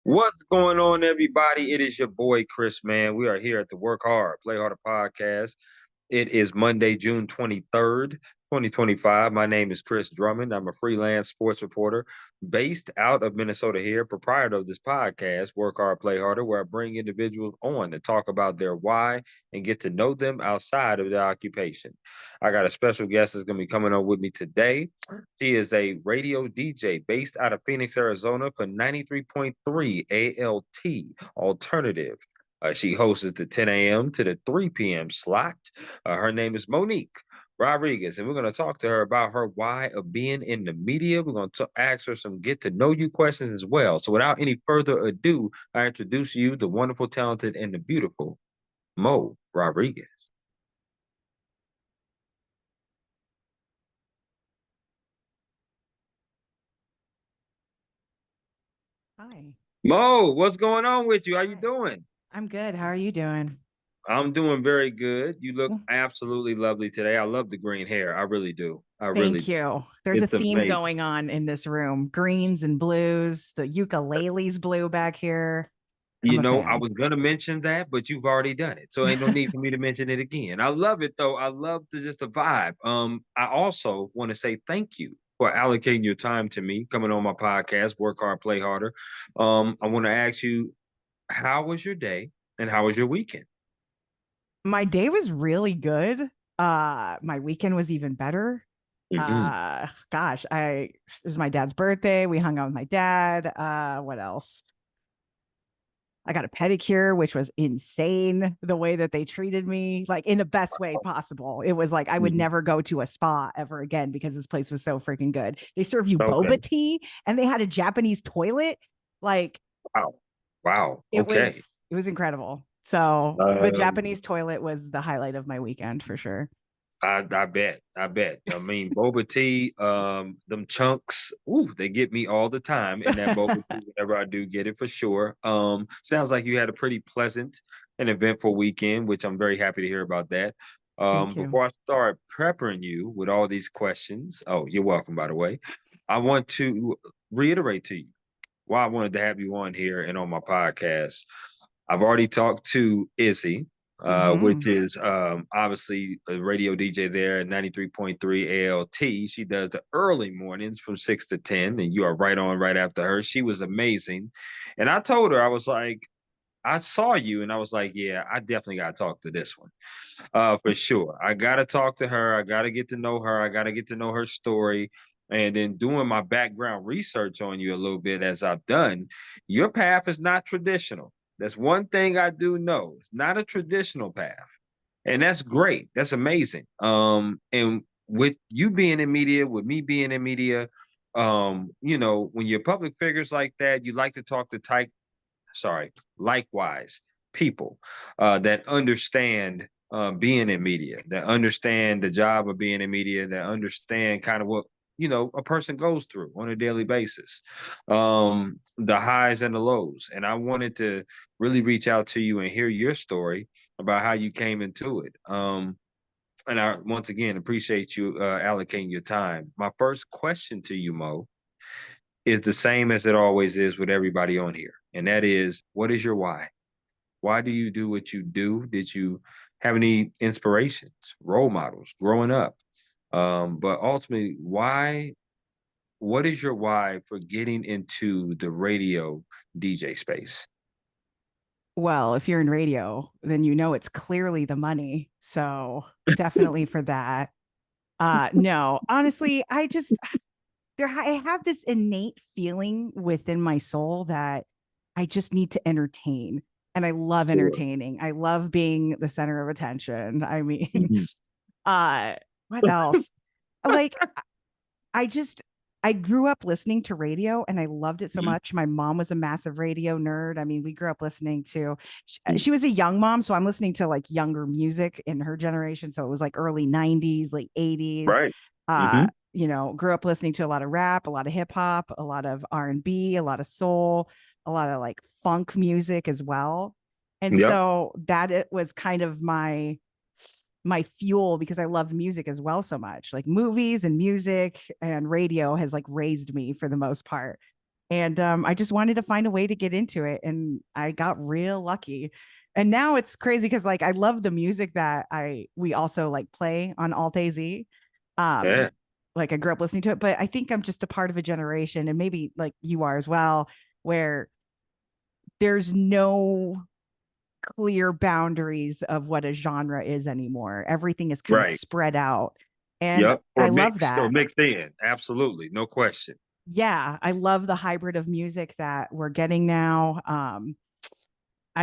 What's going on, everybody? It is your boy Chris, man. We are here at the Work Hard, Play Harder podcast. It is Monday, June 23rd, 2025. My name is Chris Drummond. I'm a freelance sports reporter based out of Minnesota here, proprietor of this podcast, Work Hard, Play Harder, where I bring individuals on to talk about their why and get to know them outside of their occupation. I got a special guest that's going to be coming on with me today. She is a radio DJ based out of Phoenix, Arizona for 93.3 ALT Alternative. She hosts the 10 a.m. to the 3 p.m. slot. Her name is Monique Rodriguez, and we're going to talk to her about her why of being in the media. We're going to ask her some get to know you questions as well. So, without any further ado, I introduce you the wonderful, talented, and the beautiful Mo Rodriguez. Hi. Mo, what's going on with you? How you Hi. doing? I'm good. How are you doing? I'm doing very good. You look Mm. absolutely lovely today. I love the green hair. I really do. I really Thank do. you. There's a It's theme amazing. going on in this room. Greens and blues. The ukulele's blue back here. I'm You a know, I fan. was gonna mention that, but you've already done it, so ain't no need for me to mention it again. I love it though. I love the vibe. I also want to say thank you for allocating your time to me, coming on my podcast, Work Hard, Play Harder. I want to ask you, how was your day and how was your weekend? My day was really good. My weekend was even better. Hmm. Gosh, it was my dad's birthday. We hung out with my dad. What else? I got a pedicure, which was insane the way that they treated me, like in the best way possible. It was like I would Hmm. never go to a spa ever again because this place was so freaking good. They serve you boba Okay. tea and they had a Japanese toilet. Like Wow. Wow. it Okay. was it was incredible. So the Um, Japanese toilet was the highlight of my weekend for sure. I bet. I bet. I mean, boba tea, them chunks, ooh, they get me all the time in that boba tea whenever I do get it for sure. Sounds like you had a pretty pleasant and eventful weekend, which I'm very happy to hear about that. Thank you. Before I start prepping you with all these questions, oh, you're welcome, by the way. I want to reiterate to you why I wanted to have you on here and on my podcast. I've already talked to Izzy, which Hmm. is obviously a radio DJ there at 93.3 ALT. She does the early mornings from 6 to 10, and you are right on right after her. She was amazing. And I told her, I was like, I saw you, and I was like, yeah, I definitely got to talk to this one for sure. I got to talk to her. I got to get to know her. I got to get to know her story. And then doing my background research on you a little bit as I've done, your path is not traditional. That's one thing I do know. It's not a traditional path. And that's great. That's amazing. And with you being in media, with me being in media, when you're public figures like that, you like to talk to likewise, people that understand being in media, that understand the job of being in media, that understand kind of what a person goes through on a daily basis, the highs and the lows. And I wanted to really reach out to you and hear your story about how you came into it. And I once again appreciate you allocating your time. My first question to you, Mo, is the same as it always is with everybody on here. And that is, what is your why? Why do you do what you do? Did you have any inspirations, role models growing up? But ultimately, what is your why for getting into the radio DJ space? Well, if you're in radio, then you know it's clearly the money. So definitely for that. No, honestly, I have this innate feeling within my soul that I just need to entertain. And I love Sure. entertaining. I love being the center of attention. I mean, Mhm. uh, what else? Like I just I grew up listening to radio and I loved it so Mhm. much. My mom was a massive radio nerd. I mean, we grew up listening to Mhm. she was a young mom, so I'm listening to like younger music in her generation. So it was like early 90s, late 80s. Right. Hmm. Grew up listening to a lot of rap, a lot of hip hop, a lot of R&B, a lot of soul, a lot of like funk music as well. And Yep. so that it was kind of my fuel because I loved music as well so much. Like movies and music and radio has like raised me for the most part. And I just wanted to find a way to get into it, and I got real lucky. And now it's crazy because like I love the music that I we also like play on Alt AZ. Um, Yeah. like I grew up listening to it, but I think I'm just a part of a generation, and maybe like you are as well, where there's no clear boundaries of what a genre is anymore. Everything is kind of Right. spread out. And Yep. I love Or that. mixed in. Absolutely. No question. Yeah, I love the hybrid of music that we're getting now.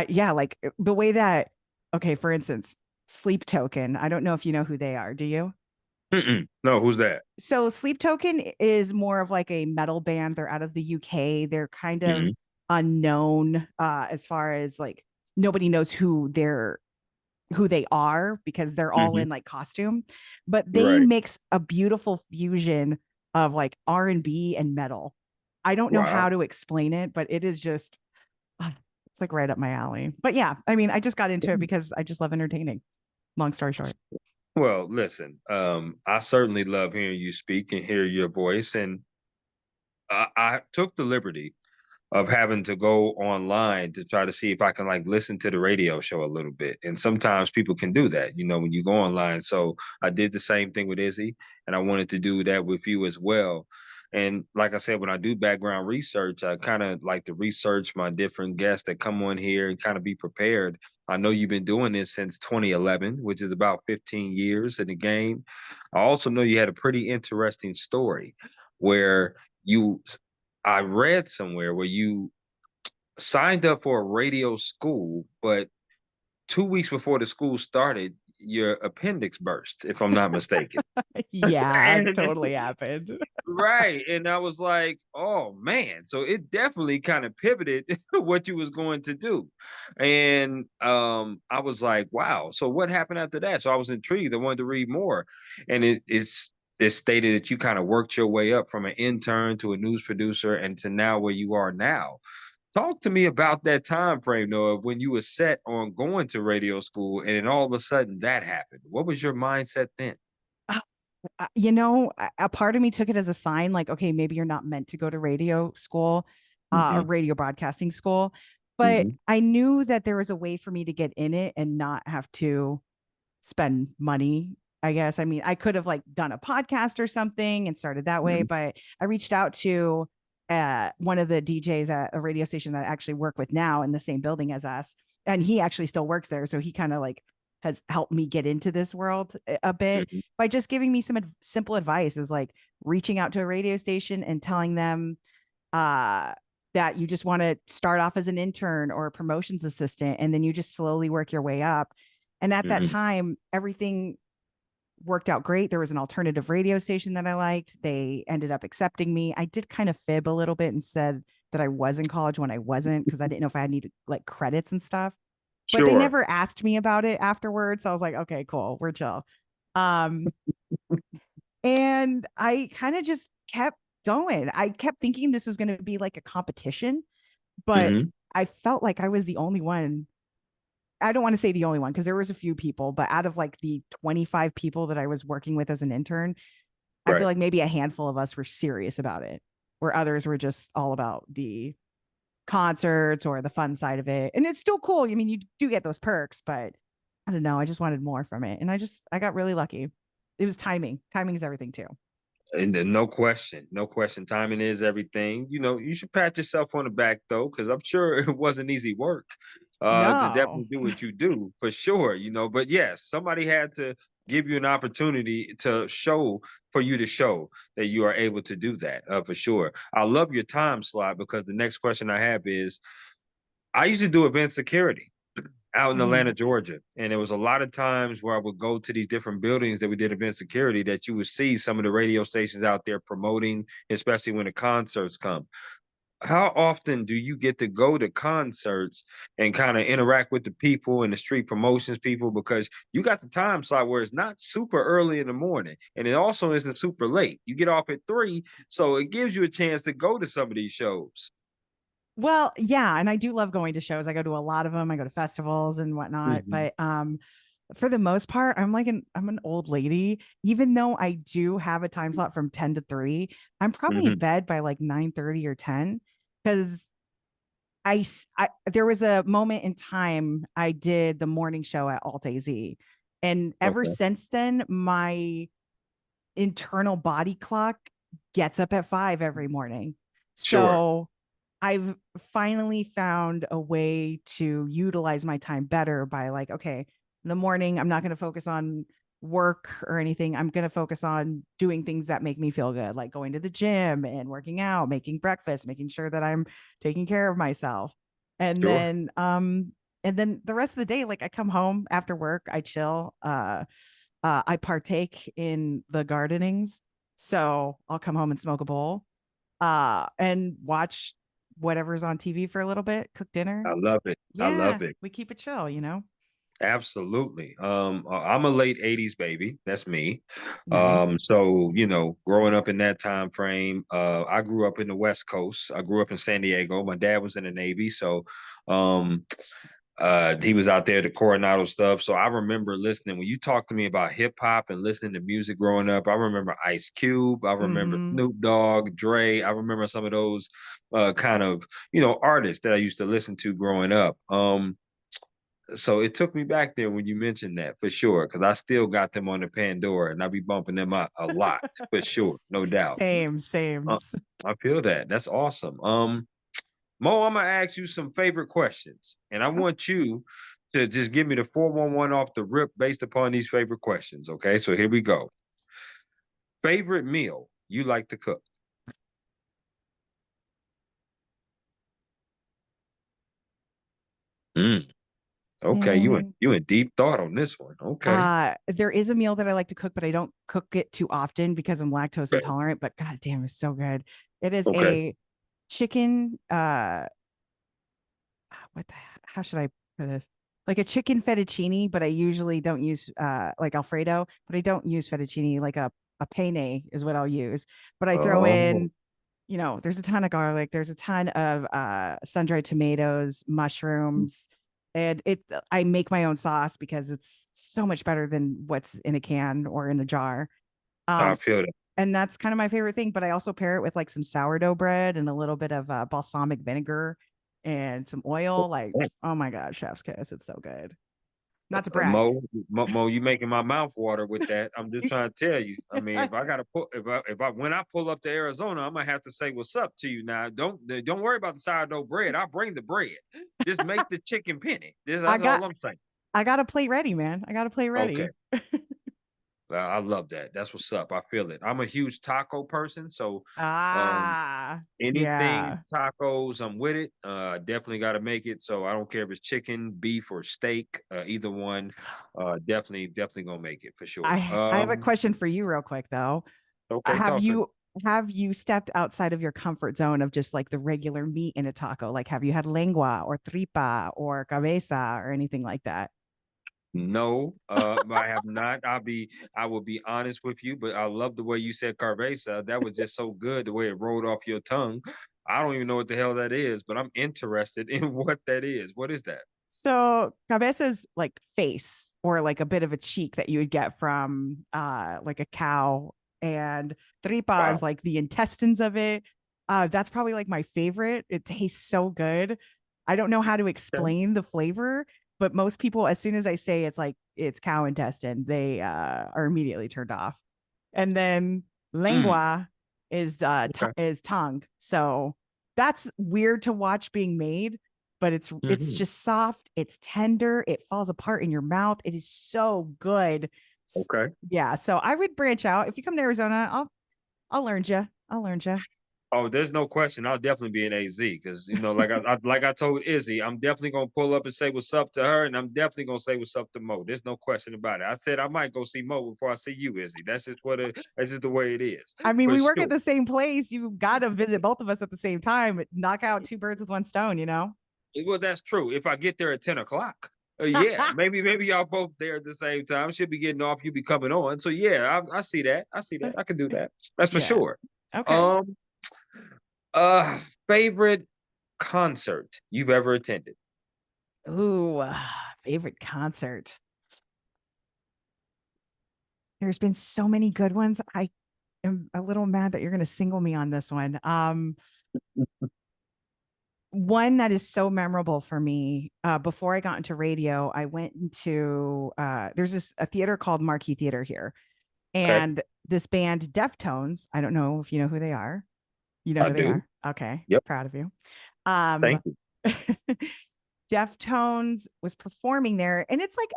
Yeah, like the way that, okay, for instance, Sleep Token. I don't know if you know who they are. Do you? Mm-mm. No, who's that? So Sleep Token is more of like a metal band. They're out of the UK. They're kind of Hmm. unknown as far as like nobody knows who they are because they're all Hmm. in like costume, but they Right. mix a beautiful fusion of like R&B and metal. I don't know how Wow. to explain it, but it is just it's like right up my alley. But yeah, I mean, I just got into it because I just love entertaining. Long story short. Well, listen, I certainly love hearing you speak and hear your voice. And I took the liberty of having to go online to try to see if I can like listen to the radio show a little bit. And sometimes people can do that, when you go online. So I did the same thing with Izzy, and I wanted to do that with you as well. And like I said, when I do background research, I kind of like to research my different guests that come on here and kind of be prepared. I know you've been doing this since 2011, which is about 15 years in the game. I also know you had a pretty interesting story where you I read somewhere where you signed up for a radio school, but 2 weeks before the school started, your appendix burst, if I'm not mistaken. Yeah, it And totally happened. right. And I was like, oh man. So it definitely kind of pivoted what you was going to do. And I was like, wow. So what happened after that? So I was intrigued. I wanted to read more. And it stated that you kind of worked your way up from an intern to a news producer and to now where you are now. Talk to me about that time frame, though, of when you were set on going to radio school and then all of a sudden that happened. What was your mindset then? A part of me took it as a sign like, okay, maybe you're not meant to go to radio school, or Hmm. radio broadcasting school. But Hmm. I knew that there was a way for me to get in it and not have to spend money. I guess. I mean, I could have like done a podcast or something and started that way, Hmm. but I reached out to one of the DJs at a radio station that I actually work with now in the same building as us. And he actually still works there. So he kind of like has helped me get into this world a bit Hmm. by just giving me some simple advice is like reaching out to a radio station and telling them uh, that you just want to start off as an intern or a promotions assistant and then you just slowly work your way up. And at that Hmm. time, everything worked out great. There was an alternative radio station that I liked. They ended up accepting me. I did kind of fib a little bit and said that I was in college when I wasn't because I didn't know if I needed like credits and stuff. But they Sure. never asked me about it afterwards. So I was like, okay, cool, we're chill. Um, and I kind of just kept going. I kept thinking this was going to be like a competition, but Hmm. I felt like I was the only one. I don't want to say the only one because there was a few people, but out of like the 25 people that I was working with as an intern, I feel Right. like maybe a handful of us were serious about it, where others were just all about the concerts or the fun side of it. And it's still cool. I mean, you do get those perks, but I don't know. I just wanted more from it. And I got really lucky. It was timing. Timing is everything too. And then no question, no question. Timing is everything. You should pat yourself on the back though, because I'm sure it wasn't easy work to No. definitely do what you do for sure. But yes, somebody had to give you an opportunity to show for you to show that you are able to do that for sure. I love your time slot because the next question I have is I used to do event security out in Mhm. Atlanta, Georgia. And there was a lot of times where I would go to these different buildings that we did event security that you would see some of the radio stations out there promoting, especially when the concerts come. How often do you get to go to concerts and kind of interact with the people and the street promotions people? Because you got the time slot where it's not super early in the morning and it also isn't super late. You get off at 3, so it gives you a chance to go to some of these shows. Well, yeah, and I do love going to shows. I go to a lot of them. I go to festivals and whatnot. Mhm. But For the most part, I'm an old lady. Even though I do have a time slot from 10 to 3, I'm probably in Hmm. bed by like 9:30 or 10 because I there was a moment in time I did the morning show at Alt AZ. And ever Okay. since then, my internal body clock gets up at 5 every morning. Sure. So I've finally found a way to utilize my time better by like, okay, in the morning, I'm not going to focus on work or anything. I'm going to focus on doing things that make me feel good, like going to the gym and working out, making breakfast, making sure that I'm taking care of myself. And Sure. then, and then the rest of the day, like I come home after work, I chill. I partake in the gardenings. So I'll come home and smoke a bowl and watch whatever's on TV for a little bit, cook dinner. I love it. I Yeah, love it. we keep it chill, you know? Absolutely. I'm a late 80s baby. That's me. Nice. So, growing up in that time frame, I grew up in the West Coast. I grew up in San Diego. My dad was in the Navy, so um he was out there the Coronado stuff. So I remember listening when you talked to me about hip hop and listening to music growing up. I remember Ice Cube. I remember Mm-hmm. Snoop Dogg, Dre. I remember some of those kind of artists that I used to listen to growing up. So it took me back there when you mentioned that for sure, because I still got them on the Pandora and I be bumping them out a lot for sure, no doubt. Same, same. Uh, I feel that. That's awesome. Mo, I'm gonna ask you some favorite questions, and I Oh, want you to just give me the 411 off the rip based upon these favorite questions. Okay, so here we go. Favorite meal you like to cook? Mm, okay, mm. you in deep thought on this one. Okay, There is a meal that I like to cook, but I don't cook it too often because I'm lactose okay, intolerant, but god damn, it's so good. It is okay. a chicken, what the how should I put this? Like a chicken fettuccine, but I usually don't use like Alfredo, but I don't use fettuccine. Like a penne is what I'll use. But I throw Oh, in, there's a ton of garlic, there's a ton of sun-dried tomatoes, mushrooms, and I make my own sauce because it's so much better than what's in a can or in a jar. I Um, feel that. and that's kind of my favorite thing. But I also pair it with like some sourdough bread and a little bit of balsamic vinegar and some oil. Like, oh my god, chef's kiss! It's so good. Not to brag. Mo, you making my mouth water with that. I'm just trying to tell you. I mean, if I gotta put, if I when I pull up to Arizona, I'm gonna have to say what's up to you. Now, don't worry about the sourdough bread. I'll bring the bread. Just make the chicken penny. I That's got all I'm saying. I got a plate ready, man. I got a plate Okay. ready. I love that. That's what's up. I feel it. I'm a huge taco person, so um, anything Yeah. tacos, I'm with it. Definitely got to make it. So I don't care if it's chicken, beef, or steak. Either one. Definitely gonna make it for sure. I have a question for you real quick though. Okay, Have talk to me. you stepped outside of your comfort zone of just like the regular meat in a taco? Like have you had lengua or tripa or cabeza or anything like that? No, I have not. I will be honest with you, but I love the way you said carvesa. That was just so good, the way it rolled off your tongue. I don't even know what the hell that is, but I'm interested in what that is. What is that? So cabeza's like face or like a bit of a cheek that you would get from like a cow, and tripa is Wow. like the intestines of it. That's probably like my favorite. It tastes so good. I don't know how to Okay. explain the flavor, but most people, as soon as I say it's like it's cow intestine, they are immediately turned off. And then Mm, lengua okay. is tongue. So that's weird to watch being made, but it's Mhm. just soft, it's tender, it falls apart in your mouth. It is so good. Okay. Yeah, so I would branch out. If you come to Arizona, I'll learn you. I'll learn you. Oh, there's no question. I'll definitely be in AZ because like I told Izzy, I'm definitely gonna pull up and say what's up to her, and I'm definitely gonna say what's up to Mo. There's no question about it. I said I might go see Mo before I see you, Izzy. That's just the way it is I mean, for we work at sure. the same place. You got to visit both of us at the same time. Knock out two birds with one stone, you know? Well, that's true. If I get there at 10 o'clock, yeah, maybe y'all both there at the same time. She'll be getting off, you be coming on. So yeah, I see that. I see that. I can do that. That's for Yeah. sure. Okay. Um, favorite concert you've ever attended? Ooh, favorite concert. There's been so many good ones. I am a little mad that you're going to single me on this one. One that is so memorable for me. Before I got into radio, I went into there's a theater called Marquee Theater here, Okay, and this band Deftones. I don't know if you know who they are. You know I who they do. are. Okay, Yep. proud of you. Thank Um, you. Deftones was performing there, and it's like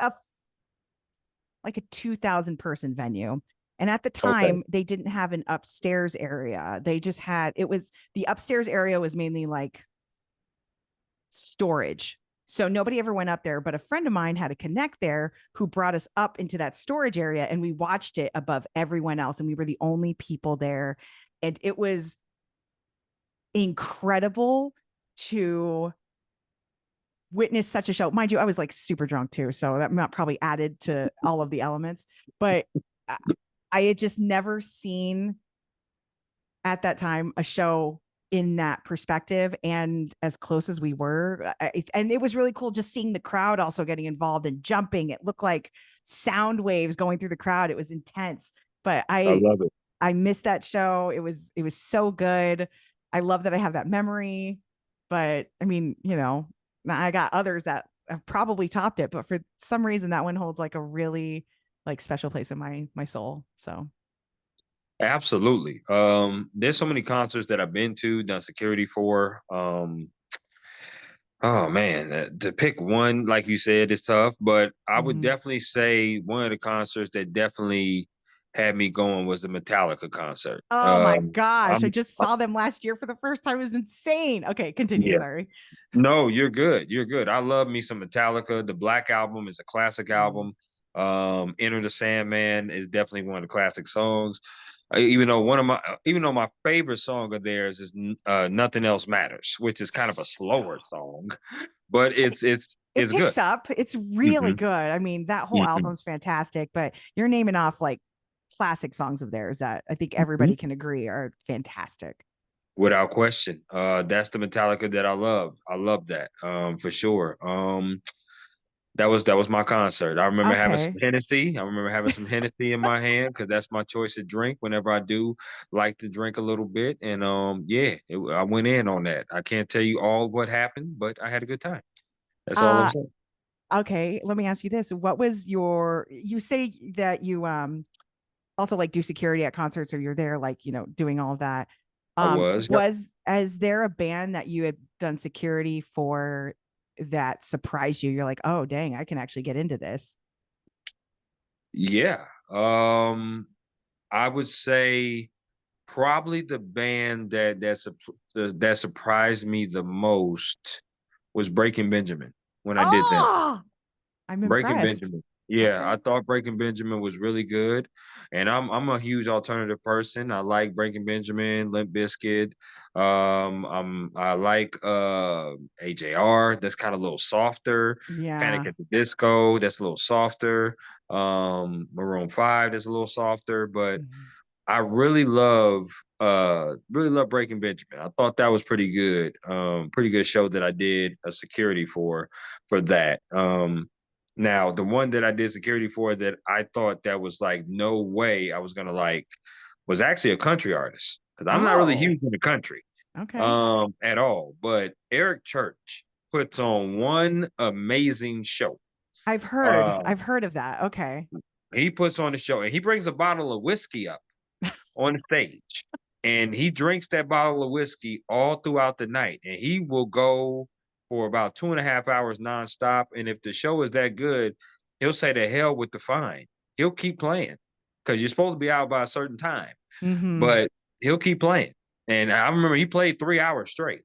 a 2,000 person venue. And at the Okay. time, they didn't have an upstairs area. They just had it was the upstairs area was mainly like storage. So nobody ever went up there, but a friend of mine had a connect there who brought us up into that storage area and we watched it above everyone else. And we were the only people there. And it was incredible to witness such a show. Mind you, I was like super drunk too. So that not probably added to all of the elements, but I had just never seen at that time a show in that perspective and as close as we were. And it was really cool just seeing the crowd also getting involved and jumping. It looked like sound waves going through the crowd. It was intense, but I love it. I missed that show. It was so good. I love that I have that memory, but I mean, I got others that have probably topped it, but for some reason that one holds like a really like special place in my soul. So, Absolutely. There's so many concerts that I've been to, done security for. Oh man, to pick one, like you said, is tough. But I would mhm. definitely say one of the concerts that definitely had me going was the Metallica concert. Oh my gosh. I I'm, just I'm saw them last year for the first time. It was insane. Okay, continue. yeah. Sorry. No, you're good. You're good. I love me some Metallica. The Black Album is a classic Mm. album. Enter the Sandman is definitely one of the classic songs. Even though my favorite song of theirs is Nothing Else Matters, which is kind of a slower song, but It it's good. picks up. It's really Hmm. good. I mean, that whole Hmm. album's fantastic, but you're naming off like classic songs of theirs that I think Hmm. everybody can agree are fantastic. Without question. That's the Metallica that I love. I love that. For sure. That was my concert. I remember having some Okay. Hennessy. I remember having some Hennessy in my hand because that's my choice of drink whenever I do like to drink a little bit. And yeah, I went in on that. I can't tell you all what happened, but I had a good time. That's all I'm Uh saying. okay, let me ask you this. What was you say that you also like do security at concerts or you're there like, doing all of that. I was. Yep. Was as there a band that you had done security for that surprised you? You're like, "Oh, dang, I can actually get into this." Yeah. I would say probably the band that surprised me the most was Breaking Benjamin when I did them. Oh, I'm Breaking impressed. Benjamin. Yeah, I Okay. thought Breaking Benjamin was really good. And I'm a huge alternative person. I like Breaking Benjamin, Limp Bizkit. I like AJR. That's kind of a little softer. Panic Yeah. at the Disco, that's a little softer. Maroon 5, that's a little softer, but Mhm. I really love Breaking Benjamin. I thought that was pretty good. Pretty good show that I did a security for that. Now the one that I did security for that I thought that was like no way I was gonna like was actually a country artist because I'm not really Oh, huge in the country okay. at all. But Eric Church puts on one amazing show. Uh I've heard of that. Okay. he puts on the show and he brings a bottle of whiskey up on the stage. And he drinks that bottle of whiskey all throughout the night. And he will go for about 2.5 hours nonstop. And if the show is that good, he'll say to hell with the fine. He'll keep playing because you're supposed to be out by a certain time, Mhm. but he'll keep playing. And I remember he played 3 hours straight.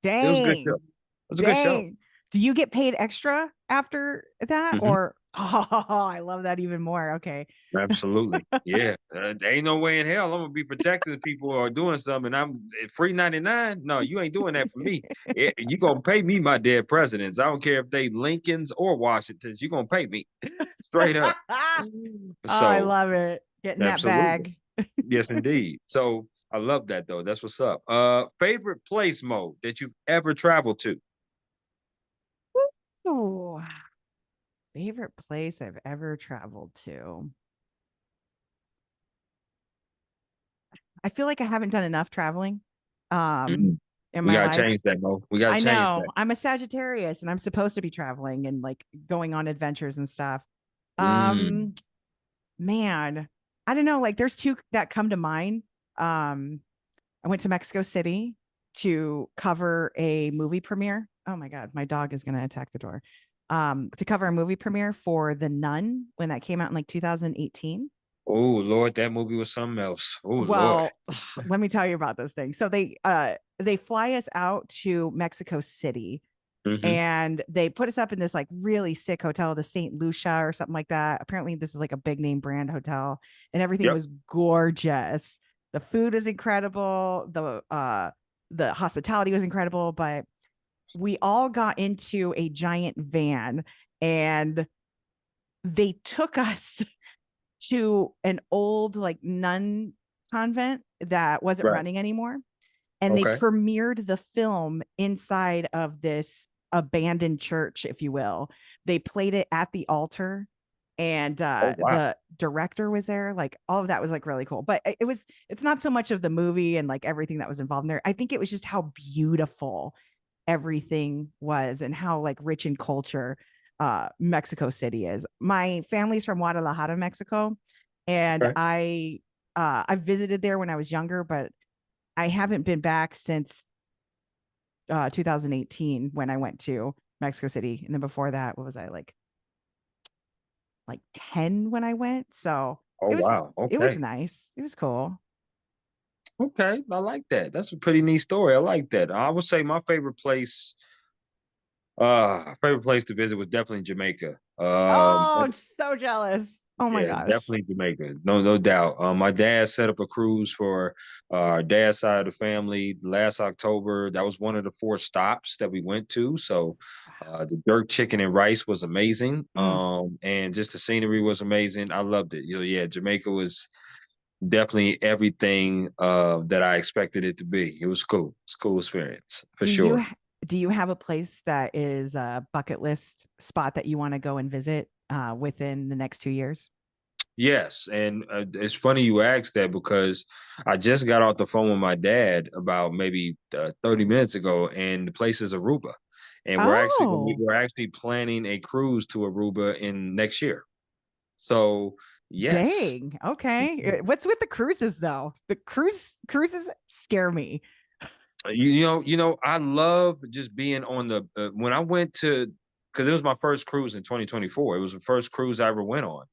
It was a good show. Dang. It was a good show. Dang. Do you get paid extra after that Mhm. or oh, I love that even more. Okay. Absolutely. Yeah. There ain't no way in hell I'm gonna be protecting people who are doing something. And I'm free 99. No, you ain't doing that for me. You gonna pay me my dead presidents. I don't care if they Lincolns or Washingtons. You gonna pay me straight up. Oh, I So love it. Getting that absolutely. bag. Yes, indeed. So I love that though. That's what's up. Favorite place mode that you've ever traveled to? Ooh, favorite place I've ever traveled to. I feel like I haven't done enough traveling um Mm. in We my gotta life. change that, Mo. We gotta I change that. know I'm a Sagittarius and I'm supposed to be traveling and like going on adventures and stuff. Mm. Um, man, I don't know. Like, there's two that come to mind. I went to Mexico City to cover a movie premiere. Oh my God, my dog is going to attack the door. To cover a movie premiere for The Nun when that came out in like 2018. Oh Lord, that movie was something else. Oh Lord. Well, let me tell you about this thing. So they fly us out to Mexico City Hmm. and they put us up in this like really sick hotel, the St. Lucia or something like that. Apparently, this is like a big name brand hotel, and everything Yep. was gorgeous. The food is incredible. The hospitality was incredible, but we all got into a giant van and they took us to an old like nun convent that wasn't Right. running anymore, and they Okay. premiered the film inside of this abandoned church, if you will. They played it at the altar, and Oh wow. the director was there. Like, all of that was like really cool. But it's not so much of the movie and like everything that was involved in there. I think it was just how beautiful everything was and how like rich in culture Mexico City is. My family's from Guadalajara, Mexico, and Okay. I visited there when I was younger, but I haven't been back since 2018 when I went to Mexico City, and then before that, what was I like 10 when I went? So Oh it was wow. it was Okay. nice. It was cool. Okay. I like that. That's a pretty neat story. I like that. I would say my favorite place to visit was definitely Jamaica. Oh, I'm so jealous. Oh my Yeah, gosh. definitely Jamaica. No doubt. My dad set up a cruise for our dad's side of the family last October. That was one of the four stops that we went to. So the jerk chicken and rice was amazing. Mm. And just the scenery was amazing. I loved it. Yeah, Jamaica was definitely everything that I expected it to be. It was cool. It's a cool experience for Do you sure. do you have a place that is a bucket list spot that you want to go and visit within the next 2 years? Yes, and it's funny you asked that because I just got off the phone with my dad about maybe 30 minutes ago, and the place is Aruba, and Oh, we're actually planning a cruise to Aruba in next year. So yes, dang. Okay. Mhm. What's with the cruises though? The cruises scare me. I love just being on the when I went to because it was my first cruise in 2024. It was the first cruise I ever went on.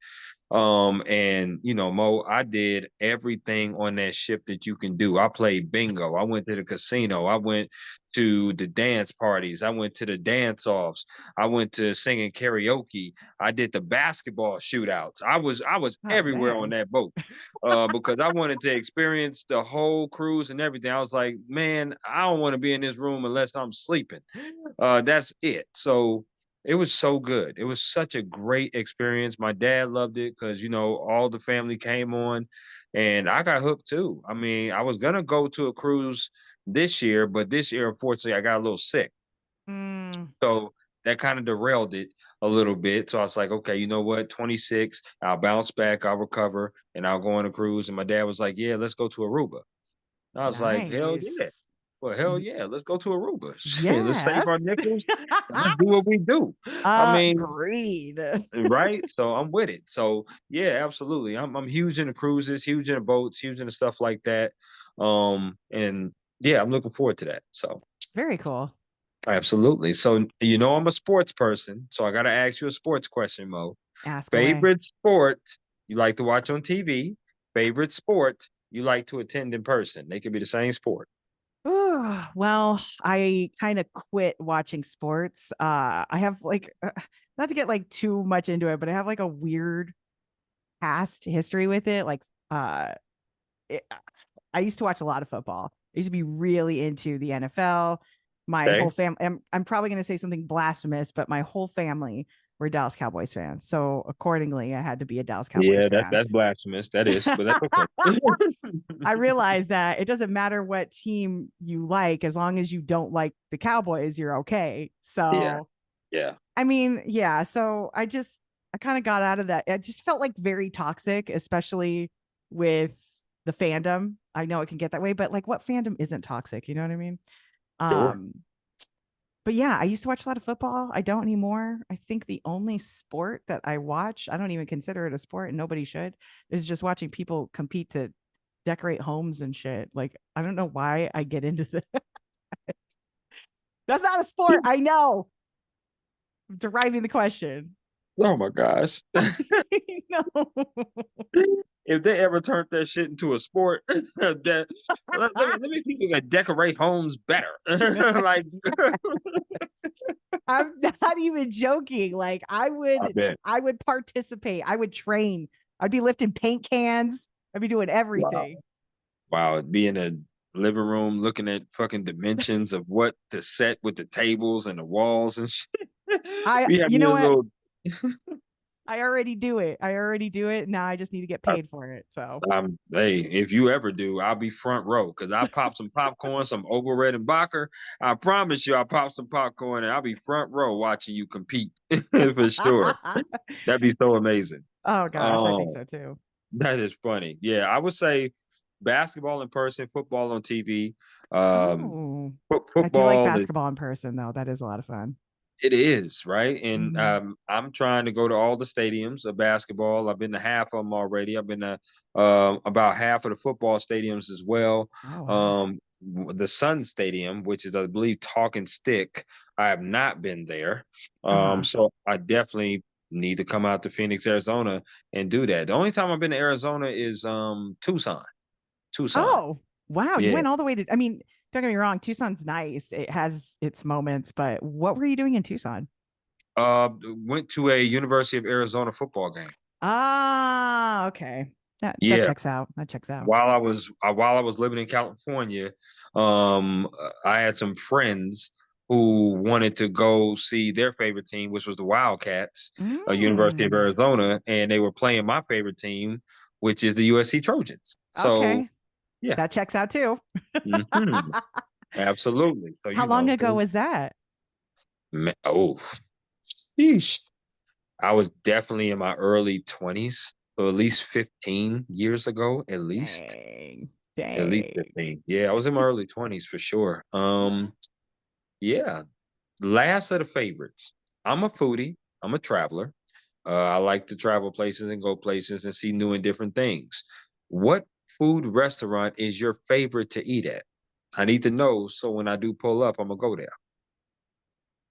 And Mo, I did everything on that ship that you can do. I played bingo. I went to the casino. I went to the dance parties. I went to the dance offs. I went to singing karaoke. I did the basketball shootouts. I was Oh, everywhere on dang. that boat. Because I wanted to experience the whole cruise and everything. I was like, man, I don't want to be in this room unless I'm sleeping. That's it. So it was so good. It was such a great experience. My dad loved it because all the family came on, and I got hooked too. I mean, I was gonna go to a cruise this year, but this year, unfortunately, I got a little sick, Mm, so that kind of derailed it a little bit. So I was like, okay, you know what? 26, I'll bounce back, I'll recover, and I'll go on a cruise. And my dad was like, yeah, let's go to Aruba. I was like, hell yeah. nice. Well, hell yeah, let's go to Aruba. Shit, let's save our Yes. nickels and let's do what we do. I mean, Agreed. right? So I'm with it. So yeah, absolutely. I'm huge into cruises, huge into boats, huge into stuff like that. And yeah, I'm looking forward to that. So Very cool. absolutely. So I'm a sports person, so I gotta ask you a sports question, Mo. Ask away. Favorite sport you like to watch on TV? Favorite sport you like to attend in person? They could be the same sport. Ooh, well, I kind of quit watching sports. I have like not to get like too much into it, but I have like a weird past history with it. Like uh it, I used to watch a lot of football. I used to be really into the NFL. My whole Okay. family, I'm probably going to say something blasphemous, but my whole family were Dallas Cowboys fans. So accordingly, I had to be a Dallas Cowboys Yeah, that's fan. that's blasphemous. That is, but that's okay. I realized that it doesn't matter what team you like, as long as you don't like the Cowboys, you're okay. Yeah, So, yeah. I mean, yeah. So I kind of got out of that. It just felt like very toxic, especially with the fandom. I know it can get that way, but like what fandom isn't toxic? You know what I mean? Sure. Um, but yeah, I used to watch a lot of football. I don't anymore. I think the only sport that I watch, I don't even consider it a sport and nobody should, is just watching people compete to decorate homes and shit. Like, I don't know why I get into that. That's not a sport. I know. Deriving the question. Oh my gosh. No. If they ever turned that shit into a sport, that let me see if you can decorate homes better. Like I'm not even joking. Like I bet. I would participate. I would train. I'd be lifting paint cans. I'd be doing Wow. everything. Wow. It'd be in a living room looking at fucking dimensions of what to set with the tables and the walls and shit. We have You know your what? little I already do it. I already do it. Now I just need to get paid for it. So hey, if you ever do, I'll be front row because I pop some popcorn, some Oberred and Bacher. I promise you, I'll pop some popcorn and I'll be front row watching you compete for sure. That'd be so amazing. oh gosh, I think Oh, so too. that is funny. Yeah, I would say basketball in person, football on TV. Um, Oh, I do like football is basketball in person though. That is a lot of fun. it is, right? And Mhm. I'm trying to go to all the stadiums of basketball. I've been to half of them already. I've been to about half of the football stadiums as well. Oh wow. The Sun Stadium, which is, I believe, Talking Stick, I have not been there. Uh-huh. So I definitely need to come out to Phoenix, Arizona and do that. The only time I've been to Arizona is Tucson. Tucson. Oh, wow. You Yeah. went all the way to, I mean, don't get me wrong, Tucson's nice. It has its moments, but what were you doing in Tucson? Went to a University of Arizona football game. Ah, okay. That Yeah. checks out. That checks out. While I was living in California, I had some friends who wanted to go see their favorite team, which was the Wildcats, University of Mm, Arizona, and they were playing my favorite team, which is the USC Trojans. So okay. yeah, That checks out too. hmm absolutely. So How long ago was that? oh, sheesh. I was definitely in my early 20s, so at least 15 years ago, at least. Dang. At least Dang. 15. Yeah, I was in my early 20s for sure. Yeah, last of the favorites. I'm a foodie. I'm a traveler. I like to travel places and go places and see new and different things. What food restaurant is your favorite to eat at? I need to know so when I do pull up, I'm gonna go there.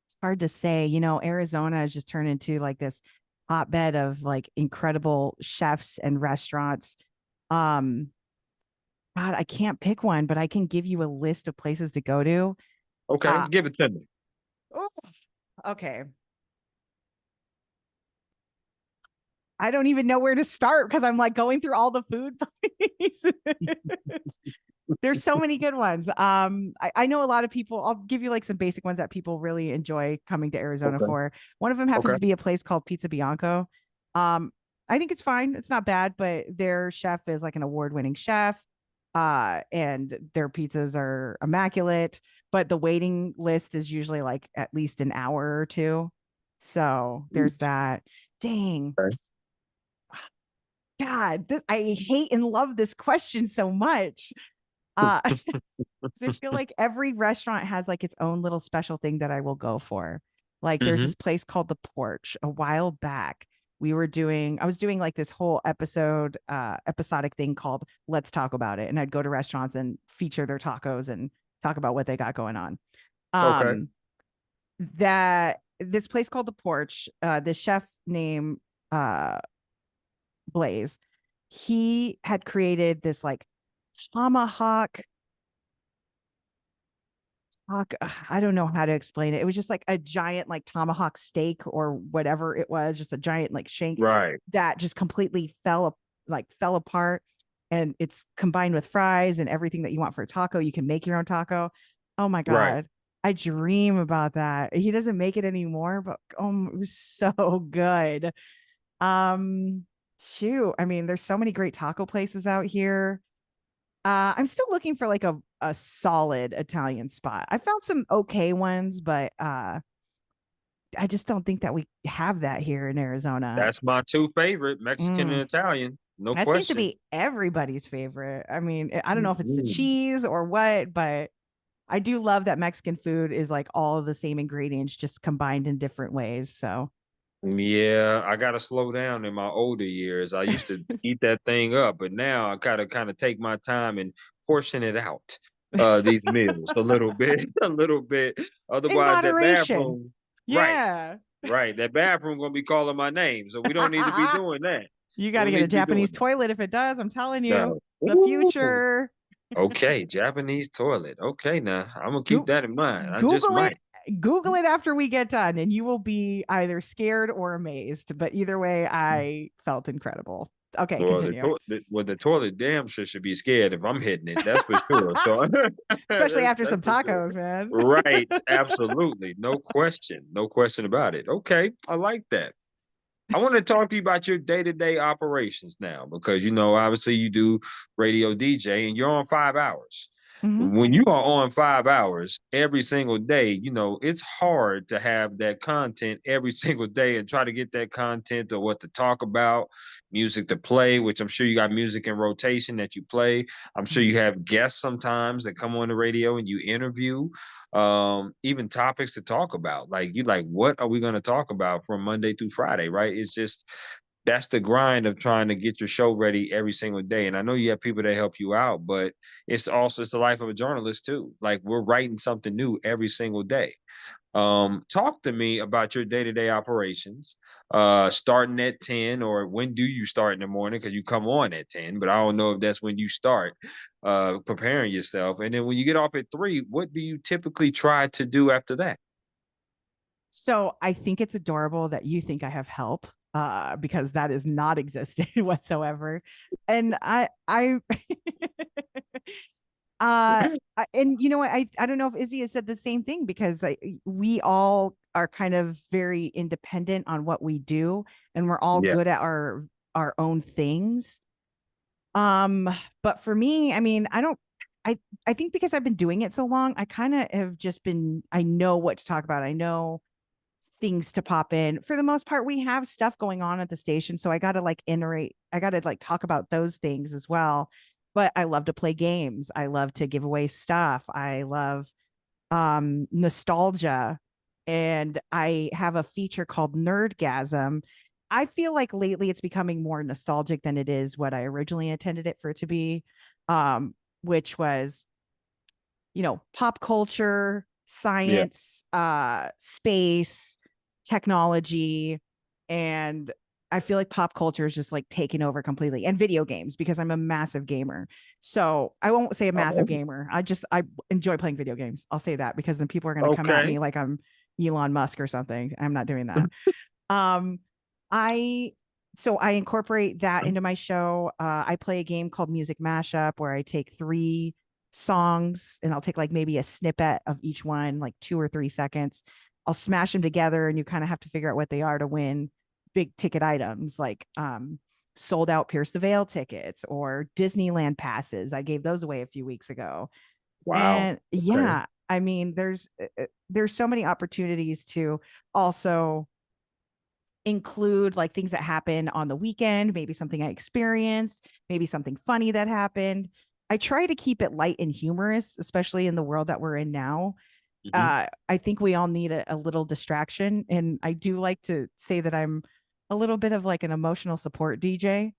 It's hard to say. Arizona has just turned into like this hotbed of like incredible chefs and restaurants. Um, God, I can't pick one, but I can give you a list of places to go to. Okay, Uh, give it to me. oof, okay. I don't even know where to start because I'm like going through all the food places. There's so many good ones. I know a lot of people. I'll give you like some basic ones that people really enjoy coming to Arizona Okay. for. One of them happens Okay. to be a place called Pizza Bianco. Um, I think it's fine. It's not bad, but their chef is like an award-winning chef. And their pizzas are immaculate, but the waiting list is usually like at least an hour or two. So there's that. Dang. Okay. God, I hate and love this question so much. Uh, 'cause I feel like every restaurant has like its own little special thing that I will go for. Like there's Mm-hmm. this place called The Porch a while back. I was doing like this whole episodic thing called Let's Talk About It. And I'd go to restaurants and feature their tacos and talk about what they got going on. Okay. Um, that this place called The Porch, this chef named uh Blaze, he had created this like tomahawk I don't know how to explain it. It was just like a giant like tomahawk steak or whatever it was, just a giant like shank Right. that just completely fell apart. And it's combined with fries and everything that you want for a taco. You can make your own taco. Oh my Right. God. I dream about that. He doesn't make it anymore, but it was so good. Um, shoot. I mean, there's so many great taco places out here. I'm still looking for like a solid Italian spot. I found some okay ones, but I just don't think that we have that here in Arizona. That's my two favorite, Mexican Mm. and Italian. No That seems to question. be everybody's favorite. I mean, I don't know if it's the Mm. cheese or what, but I do love that Mexican food is like all the same ingredients just combined in different ways. So, Yeah, I gotta slow down in my older years. I used to eat that thing up, but now I gotta kind of take my time and portion it out. These meals a little bit, a little bit. in Otherwise, that moderation. bathroom, right, Yeah. right, that bathroom gonna be calling my name. So we don't need to be doing that. You We got to don't get need a to be Japanese doing that. toilet if it does. I'm telling you, No. the Ooh, future. okay, Japanese toilet. Okay, now I'm gonna keep Go- that in mind. I just Google it. might. Google it after we get done, and you will be either scared or amazed. But either way, I felt incredible. Okay, Well, continue. the toilet damn sure should be scared if I'm hitting it. That's for sure. So Especially after that's some for sure. tacos, man. Right. Absolutely. No question. No question about it. Okay. I like that. I want to talk to you about your day-to-day operations now because obviously you do radio DJ and you're on 5 hours. Mhm. When you are on 5 hours every single day, it's hard to have that content every single day and try to get that content or what to talk about, music to play, which I'm sure you got music in rotation that you play. I'm sure Mhm. you have guests sometimes that come on the radio and you interview, even topics to talk about. Like you like, what are we going to talk about from Monday through Friday, right? It's just that's the grind of trying to get your show ready every single day. And I know you have people that help you out, but it's the life of a journalist too. Like we're writing something new every single day. Talk to me about your day-to-day operations, starting at 10, or when do you start in the morning? Because you come on at 10, but I don't know if that's when you start preparing yourself. And then when you get off at 3, what do you typically try to do after that? So I think it's adorable that you think I have help, because that is not existent whatsoever. And and you know what? I don't know if Izzy has said the same thing because we all are kind of very independent on what we do, and we're all Yeah, good at our own things. Um, but for me, I mean, I I think because I've been doing it so long, I kind of have just been. I know what to talk about. I know things to pop in. For the most part, we have stuff going on at the station, so I got to like iterate. I got to like talk about those things as well. But I love to play games. I love to give away stuff. I love nostalgia, and I have a feature called Nerdgasm. I feel like lately it's becoming more nostalgic than it is what I originally intended it for it to be, which was pop culture, yeah. science, space, technology, and I feel like pop culture is just like taking over completely, and video games because I'm a massive gamer. So I won't say a massive Oh, gamer. I enjoy playing video games. I'll say that because then people are going to come at okay. me like I'm Elon Musk or something. I'm not doing that. Um, I so I incorporate that into my show. I play a game called Music Mashup where I take three songs and I'll take like maybe a snippet of each one, like 2 or 3 seconds. I'll smash them together and you kind of have to figure out what they are to win big ticket items like sold out Pierce the Veil tickets or Disneyland passes. I gave those away a few weeks ago. Wow. And Okay. yeah, I mean there's so many opportunities to also include like things that happen on the weekend, maybe something I experienced, maybe something funny that happened. I try to keep it light and humorous, especially in the world that we're in now. Mhm. I think we all need a little distraction. And I do like to say that I'm a little bit of like an emotional support DJ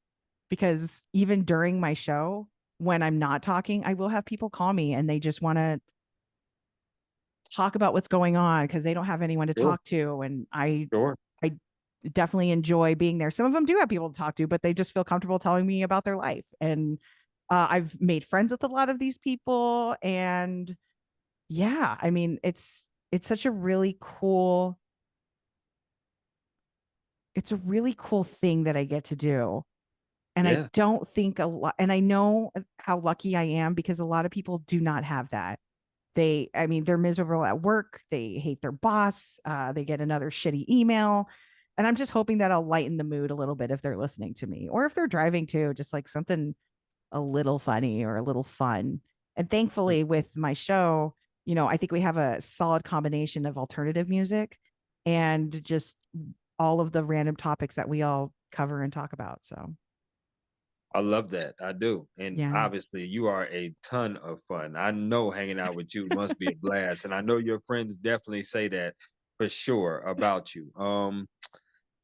because even during my show, when I'm not talking, I will have people call me and they just want to talk about what's going on because they don't have anyone to Sure. talk to. And Sure. I definitely enjoy being there. Some of them do have people to talk to, but they just feel comfortable telling me about their life. And I've made friends with a lot of these people. And yeah, I mean, it's such a really cool, it's a really cool thing that I get to do. And I Yeah. don't think a lot, and I know how lucky I am because a lot of people do not have that. I mean, they're miserable at work. They hate their boss. They get another shitty email. And I'm just hoping that I'll lighten the mood a little bit if they're listening to me or if they're driving too, just like something a little funny or a little fun. And thankfully, with my show, I think we have a solid combination of alternative music and just all of the random topics that we all cover and talk about. So, I love that. I do. And Yeah. obviously, you are a ton of fun. I know hanging out with you must be a blast. And I know your friends definitely say that for sure about you.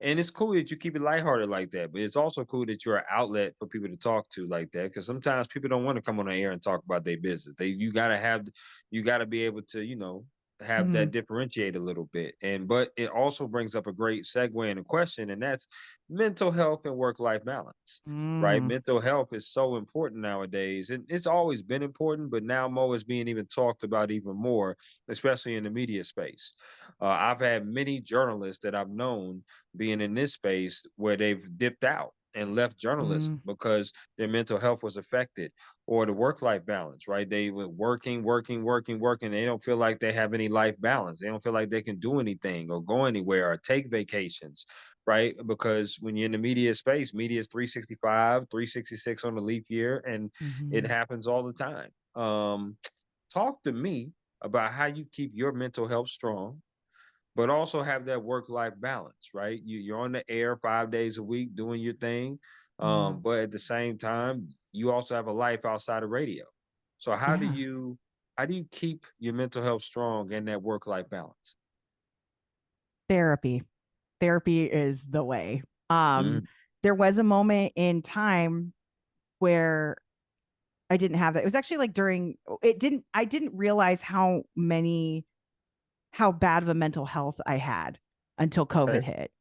And it's cool that you keep it lighthearted like that, but it's also cool that you're an outlet for people to talk to like that. Because sometimes people don't want to come on the air and talk about their business. You gotta be able to, have Mhm. that differentiate a little bit. And but it also brings up a great segue and a question, and that's mental health and work-life balance. Right? Mm. Mental health is so important nowadays. And it's always been important, but now more is being even talked about even more, especially in the media space. I've had many journalists that I've known being in this space where they've dipped out and left journalism Mm. because their mental health was affected, or the work life balance, right? They were working, working, working, working. They don't feel like they have any life balance. They don't feel like they can do anything or go anywhere or take vacations, right? Because when you're in the media space, media is 365, 366 on the leap year, and it Mhm. happens all the time. Talk to me about how you keep your mental health strong, but also have that work life balance, right? You're on the air 5 days a week doing your thing, Mm. but at the same time, you also have a life outside of radio. So Yeah. how do you keep your mental health strong and that work life balance? Therapy. Therapy is the way. Um, Mm, there was a moment in time where I didn't have that. It was actually like during I didn't realize how bad of a mental health I had until COVID okay, hit.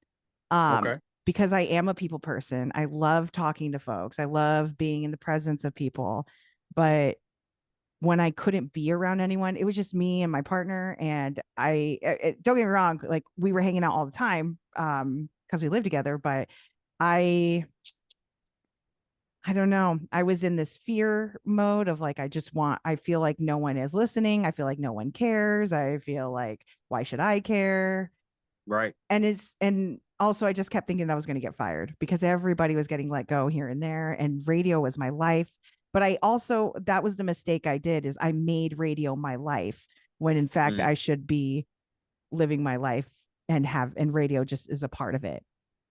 okay, Because I am a people person. I love talking to folks. I love being in the presence of people. But when I couldn't be around anyone, it was just me and my partner. And don't get me wrong, like we were hanging out all the time because we lived together. But I I don't know. I was in this fear mode of like, I feel like no one is listening. I feel like no one cares. I feel like, why should I care? right. And also I just kept thinking I was going to get fired because everybody was getting let go here and there. And radio was my life. But that was the mistake I did is I made radio my life when in fact Mm, I should be living my life and radio just is a part of it.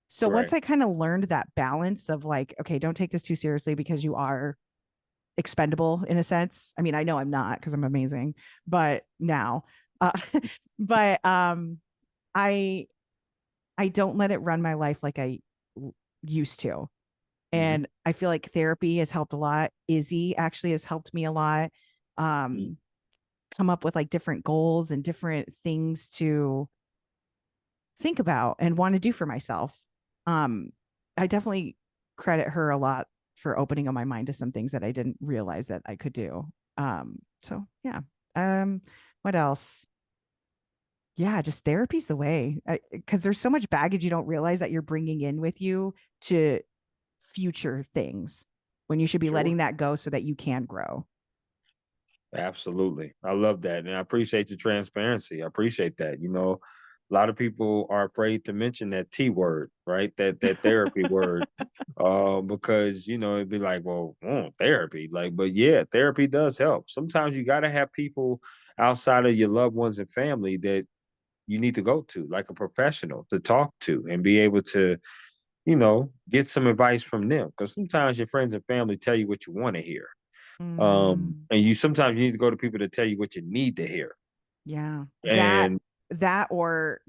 So once right. I kind of learned that balance of like, okay, don't take this too seriously because you are expendable in a sense. I mean, I know I'm not because I'm amazing, but now, uh, but I I don't let it run my life like used to. Hmm. And I feel like therapy has helped a lot. Izzy actually has helped me a lot. Mm, Um, come up with like different goals and different things to think about and want to do for myself. Um, I definitely credit her a lot for opening up my mind to some things that I didn't realize that I could do. So yeah. Um, what else? Yeah, just therapy's the way because there's so much baggage you don't realize that you're bringing in with you to future things when you should be sure. letting that go so that you can grow. Absolutely. I love that. And I appreciate your transparency. I appreciate that. A lot of people are afraid to mention that T word, right? That therapy word. Because it'd be like, well, therapy. Like, but yeah, therapy does help. Sometimes you gotta have people outside of your loved ones and family that you need to go to, like a professional to talk to and be able to, get some advice from them. Because sometimes your friends and family tell you what you want to hear. Mm, And sometimes you need to go to people to tell you what you need to hear. yeah, And that or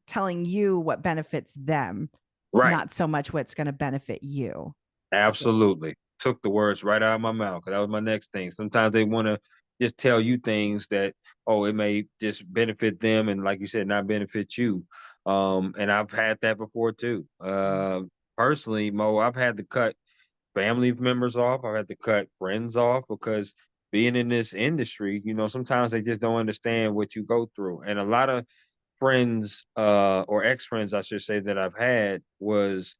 telling you what benefits them, right, not so much what's going to benefit you. So, absolutely. Took the words right out of my mouth because that was my next thing. Sometimes they want to just tell you things that, oh, it may just benefit them and like you said, not benefit you. And I've had that before too. mm, Personally, Mo, I've had to cut family members off. I've had to cut friends off because being in this industry, sometimes they just don't understand what you go through. And a lot of friends, or ex-friends, I should say, that I've had was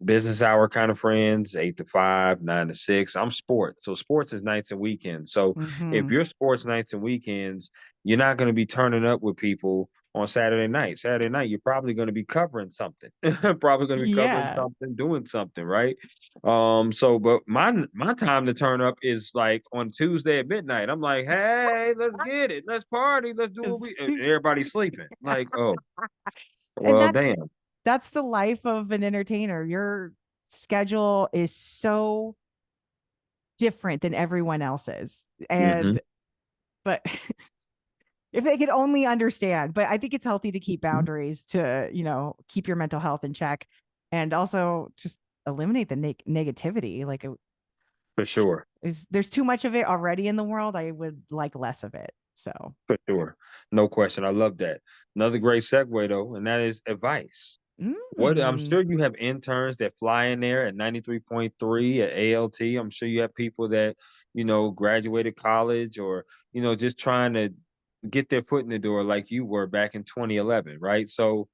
business hour kind of friends, 8 to 5, 9 to 6. I'm sports. So sports is nights and weekends. So if mm-hmm. you're sports nights and weekends, you're not going to be turning up with people on Saturday night. Saturday night, you're probably going to be covering something, probably going to be covering Yeah. something, doing something, right? But my time to turn up is like on Tuesday at midnight. I'm like, hey, let's get it, let's party, let's do what we. And everybody's sleeping. Like, oh, And well, damn. that's the life of an entertainer. You're schedule is so different than everyone else's. Hmm. And, but if they could only understand, but I think it's healthy to keep boundaries to, keep your mental health in check and also just eliminate the negativity. Like, For sure. there's too much of it already in the world. I would like less of it. So, For sure. No question. I love that. Another great segue though, and that is advice. What I'm mm, sure you have interns that fly in there at 93.3 at ALT. I'm sure you have people that, graduated college or, just trying to get their foot in the door like you were back in 2011, right? So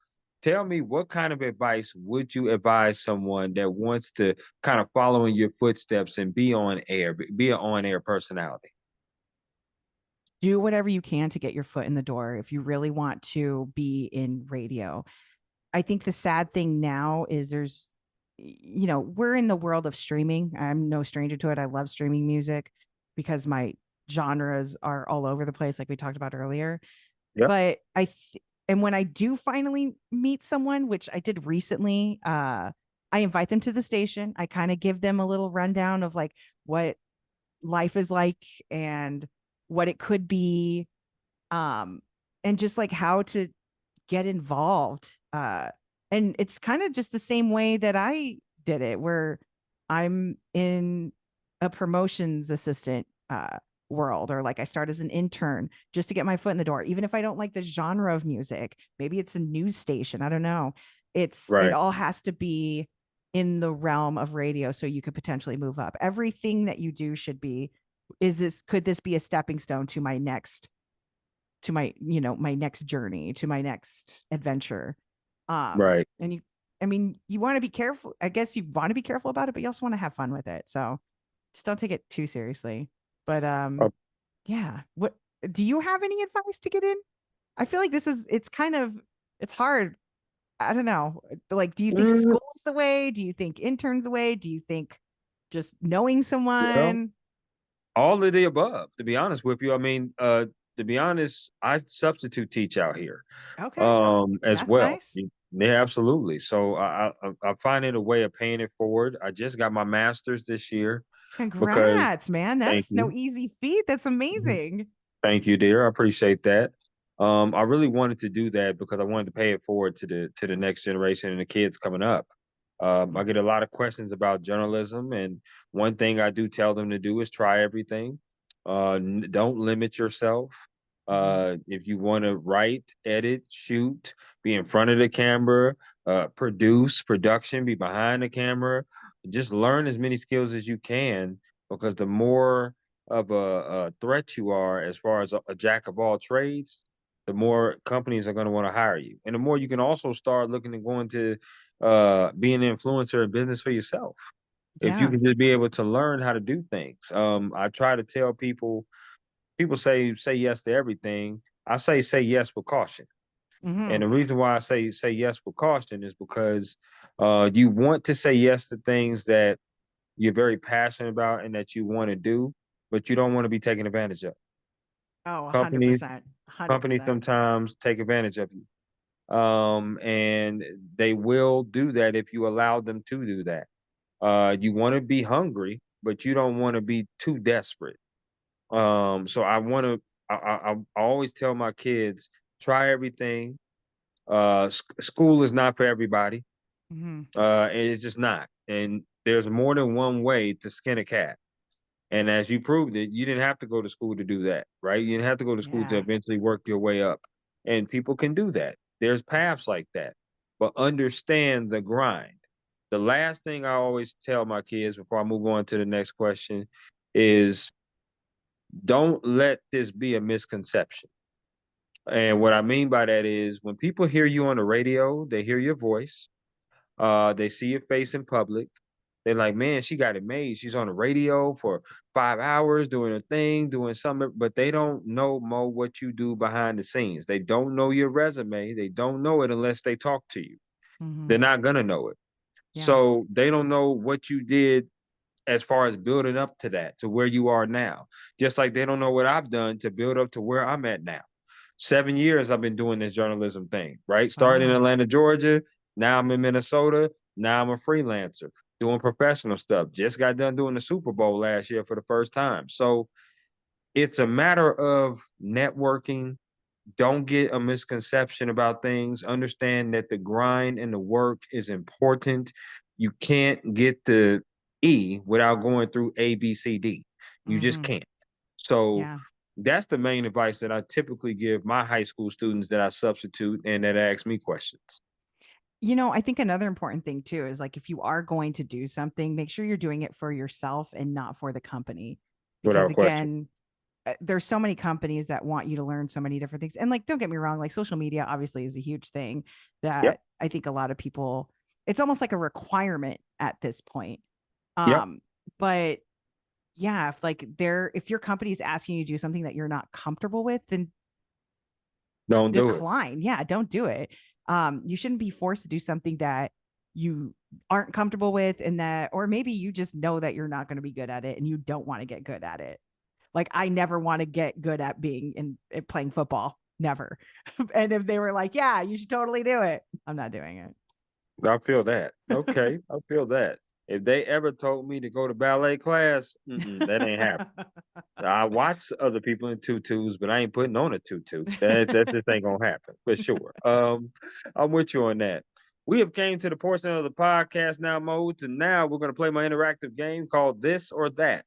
tell me, what kind of advice would you advise someone that wants to kind of follow in your footsteps and be on air, be an on-air personality? do whatever you can to get your foot in the door if you really want to be in radio. I think the sad thing now is we're in the world of streaming. I'm no stranger to it. I love streaming music because my genres are all over the place, like we talked about earlier. Yep. But and when I do finally meet someone, which I did recently, I invite them to the station. I kind of give them a little rundown of like what life is like and what it could be, um, and just like how to get involved. And it's kind of just the same way that I did it, where I'm in a promotions assistant world, or like I start as an intern just to get my foot in the door. Even if I don't like the genre of music, maybe it's a news station. I don't know. It Right. all has to be in the realm of radio so you could potentially move up. Everything that you do should be, could this be a stepping stone to my next my next journey, to my next adventure. Right. And I mean, you want to be careful. I guess you want to be careful about it, but you also want to have fun with it. So just don't take it too seriously. But Uh, yeah. What do you have any advice to get in? I feel like it's hard. I don't know. Like, do you think mm, school's the way? Do you think interns the way? Do you think just knowing well, someone? all of the above, to be honest with you. I mean, to be honest, I substitute teach out here, Okay. as That's well. nice. Yeah, absolutely. So I find it a way of paying it forward. I just got my master's this year because Congrats, man. thank That's no you. easy feat. That's Mhm. amazing. Thank you, dear. I appreciate that. I really wanted to do that because I wanted to pay it forward to the next generation and the kids coming up. I get a lot of questions about journalism, and one thing I do tell them to do is try everything. Don't limit yourself. Mm-hmm. If you want to write, edit, shoot, be in front of the camera, production, be behind the camera, just learn as many skills as you can because the more of a threat you are as far as a jack of all trades, the more companies are going to want to hire you. And the more you can also start looking to go into be an influencer in business for yourself. If you Yeah. can just be able to learn how to do things. I try to tell people, people say yes to everything. I say yes with caution. Mm-hmm. And the reason why I say yes with caution is because you want to say yes to things that you're very passionate about and that you want to do, but you don't want to be taken advantage of. Oh, Companies 100%. companies 100%. sometimes take advantage of you. And they will do that if you allow them to do that. You want to be hungry, but you don't want to be too desperate. So I want to. I always tell my kids, try everything. School is not for everybody. Mm-hmm. It's just not. And there's more than one way to skin a cat. And as you proved it, you didn't have to go to school to do that, right? You didn't have to go to school to Yeah. eventually work your way up. And people can do that. There's paths like that. But understand the grind. The last thing I always tell my kids before I move on to the next question is don't let this be a misconception. And what I mean by that is when people hear you on the radio, they hear your voice, they see your face in public. They're like, man, she got it made. She's on the radio for 5 hours doing a thing, doing something, but they don't know, Mo, what you do behind the scenes. They don't know your resume. They don't know it unless they talk to you. Mm-hmm. They're not gonna know it. Yeah. So they don't know what you did as far as building up to that, to where you are now. Just like they don't know what I've done to build up to where I'm at now. 7 years I've been doing this journalism thing, right? Started in Wow. Atlanta, Georgia. Now I'm in Minnesota. Now I'm a freelancer. doing professional stuff. Just got done doing the Super Bowl last year for the first time. So it's a matter of networking. Don't get a misconception about things. Understand that the grind and the work is important. You can't get the E without going through A, B, C, D. You just Hmm. can't. So Yeah. that's the main advice that I typically give my high school students that I substitute and that ask me questions. I think another important thing too is like if you are going to do something, make sure you're doing it for yourself and not for the company. Because Without question. again, there's so many companies that want you to learn so many different things. And like, don't get me wrong, like social media obviously is a huge thing Yep. that I think a lot of people, it's almost like a requirement at this point. Yep. But yeah, if your company is asking you to do something that you're not comfortable with, then Don't do it. decline. Yeah, don't do it. You shouldn't be forced to do something that you aren't comfortable with and that, or maybe you just know that you're not going to be good at it and you don't want to get good at it. Like I never want to get good at being in playing football. Never. And if they were like, yeah, you should totally do it, I'm not doing it. I feel that. Okay. I feel that. If they ever told me to go to ballet class, that ain't happening. I watch other people in tutus, but I ain't putting on a tutu. That just ain't gonna happen for sure. I'm with you on that. We have came to the portion of the podcast now, mode, and now we're gonna play my interactive game called This or That.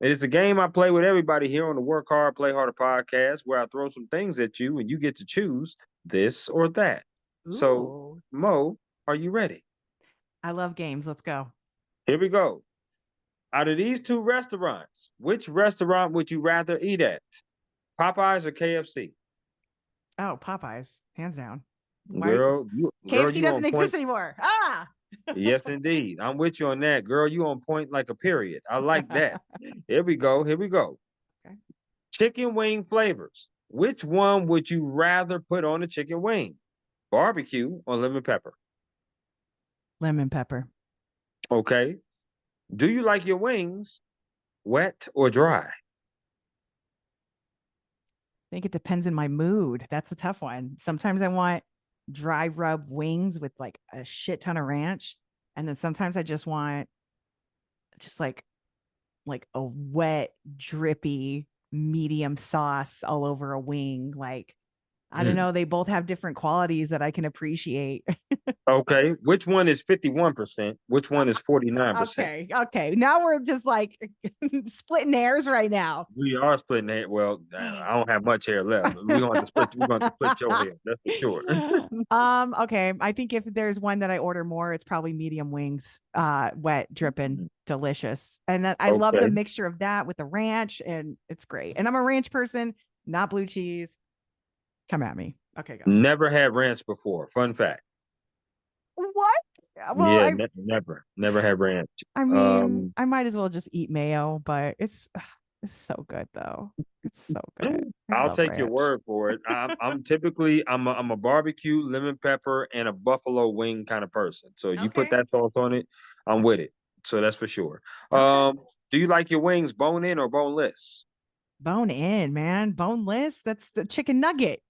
It is a game I play with everybody here on the Work Hard, Play Harder podcast, where I throw some things at you and you get to choose this or that. So, Ooh, Mo, are you ready? I love games. Let's go. Here we go. Out of these two restaurants, which restaurant would you rather eat at? Popeyes or KFC? Oh, Popeyes, hands down. Why Girl, KFC you doesn't on point. exist anymore? Ah. Yes, indeed. I'm with you on that. Girl, you on point like a period. I like that. Here we go. Here we go. Okay. Chicken wing flavors. Which one would you rather put on a chicken wing? Barbecue or lemon pepper? Lemon pepper. Okay. Do you like your wings wet or dry? I think it depends on my mood. That's a tough one. Sometimes I want dry rub wings with like a shit ton of ranch. And then sometimes I just want just like a wet, drippy, medium sauce all over a wing. Like, I don't Hmm. know. They both have different qualities that I can appreciate. Okay. Which one is 51%? Which one is 49%? Okay. Okay. Now we're just like splitting hairs right now. We are splitting hair. Well, I don't have much hair left. We're going to split your hair. That's for sure. Okay. I think if there's one that I order more, it's probably medium wings, wet, dripping, delicious. And then I love the Okay. mixture of that with the ranch, and it's great. And I'm a ranch person, not blue cheese. Come at me. Okay, go. Never had ranch before. Fun fact. What? Well, Yeah, never had ranch. I mean, Um, I might as well just eat mayo, but it's so good though. It's so good. I I'll love take your ranch. word for it. I'm typically I'm a barbecue, lemon pepper, and a buffalo wing kind of person. So you put Okay. that sauce on it, I'm with it. So that's for sure. Okay. Do you like your wings bone in or boneless? Bone in, man. Boneless. That's the chicken nugget.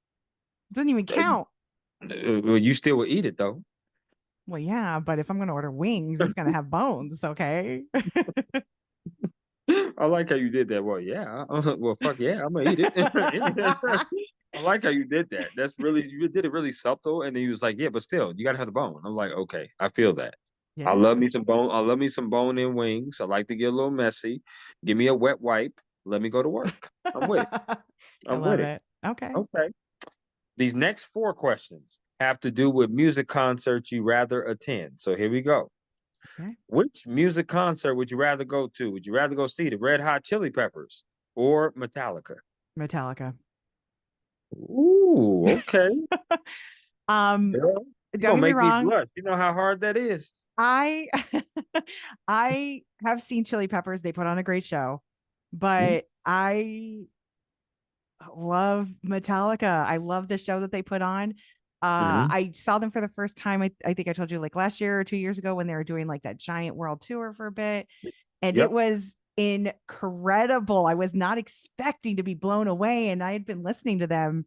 Doesn't even Uh, count. well, you still would eat it though. Well, yeah, but if I'm gonna order wings, it's gonna have bones, okay? I like how you did that. Well, yeah. Well, fuck yeah, I'm gonna eat it. I like how you did that. That's really you did it really subtle, and then he was like, "Yeah, but still, you gotta have the bone." I'm like, "Okay, I feel that." I love Yeah. me some bone. I love me some bone in wings. I like to get a little messy. Give me a wet wipe. Let me go to work. I'm with it. I I'm with love it. it. Okay. Okay. These next four questions have to do with music concerts you rather attend. So here we go. Okay. Which music concert would you rather go to? Would you rather go see the Red Hot Chili Peppers or Metallica? Metallica. Ooh, okay. um, Girl, you don't gonna get me make me wrong. blush. You know how hard that is. I I have seen Chili Peppers. They put on a great show, Mhm, but I love Metallica. I love the show that they put on. mhm. I saw them for the first time. I think I told you like last year or 2 years ago when they were doing like that giant world tour for a bit. And it Yep. was incredible. I was not expecting to be blown away. And I had been listening to them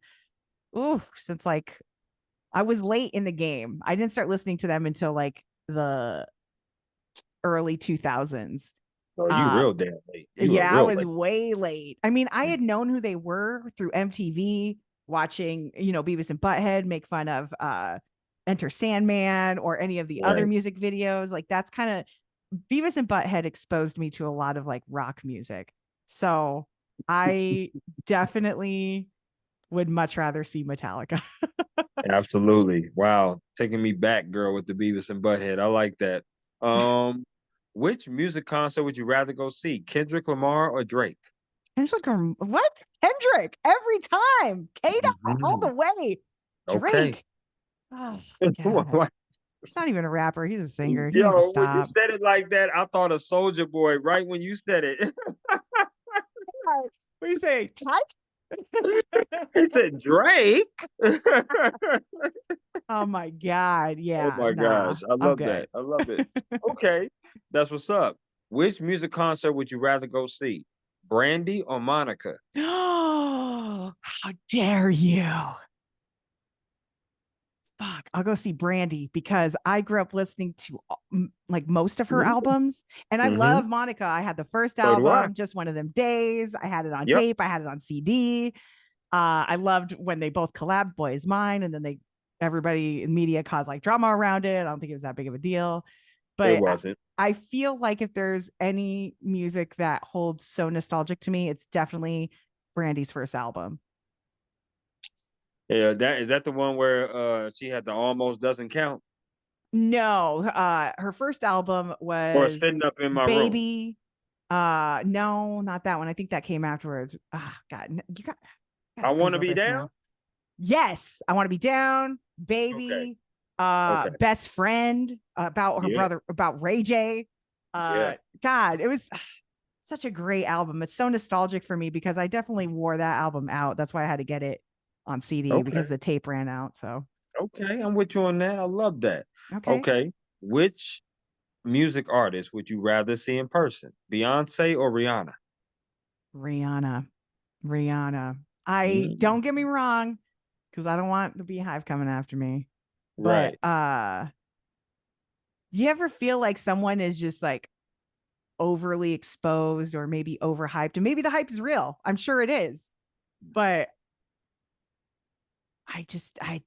since like I was late in the game. I didn't start listening to them until like early 2000s. Oh, you Uh, real damn late. You are yeah, I real was late. way late. I mean, I Mm. had known who they were through MTV, watching, Beavis and Butthead make fun of Enter Sandman or any of the other Right. music videos. Like that's kind of Beavis and Butthead exposed me to a lot of like rock music. So I definitely would much rather see Metallica. Absolutely. Wow. Taking me back, girl, with the Beavis and Butthead. I like that. Um, which music concert would you rather go see? Kendrick Lamar or Drake? Kendrick, what? Kendrick every time. Kato all the Mhm. way. Okay. Drake. Oh God. He's not even a rapper. He's a singer. He needs to Yo, when you stop. said it like that, I thought of Soldier Boy right when you said it. What do you say? Type? He said Drake. Oh my God. Oh Yeah. my Nah, gosh. I I'm love good. that. I love it. Okay. That's what's up. Which music concert would you rather go see? Brandy or Monica? Oh, how dare you? Fuck, I'll go see Brandy because I grew up listening to like most of her Hmm. albums, and I Hmm. love Monica. I had the first So do I. album, Just One of Them Days. I had it on Yep. tape. I had it on CD. I loved when they both collabed, Boy Is Mine, and then everybody in media caused like drama around it. I don't think it was that big of a deal, It but wasn't. I feel like if there's any music that holds so nostalgic to me, it's definitely Brandy's first album. Yeah, that is that the one where she had the almost doesn't count No, her first album or was sitting up in my room. Baby. No, not that one. I think that came afterwards. Ah, God, gotta I want to Google be this down. now. Yes, I want to be down, Okay. Baby. Okay. Best Friend, about her Yeah. brother, about Ray J. Yeah. God, it was such a great album. It's so nostalgic for me because I definitely wore that album out. That's why I had to get it on CD Okay. because the tape ran out. So Okay. I'm with you on that. I love that. okay, Okay. Which music artist would you rather see in person? Beyonce or Rihanna? Rihanna. Rihanna. I Mm, don't get me wrong, because I don't want the beehive coming after me. But right. do you ever feel like someone is just like overly exposed or maybe overhyped? And maybe the hype is real. I'm sure it is. But oh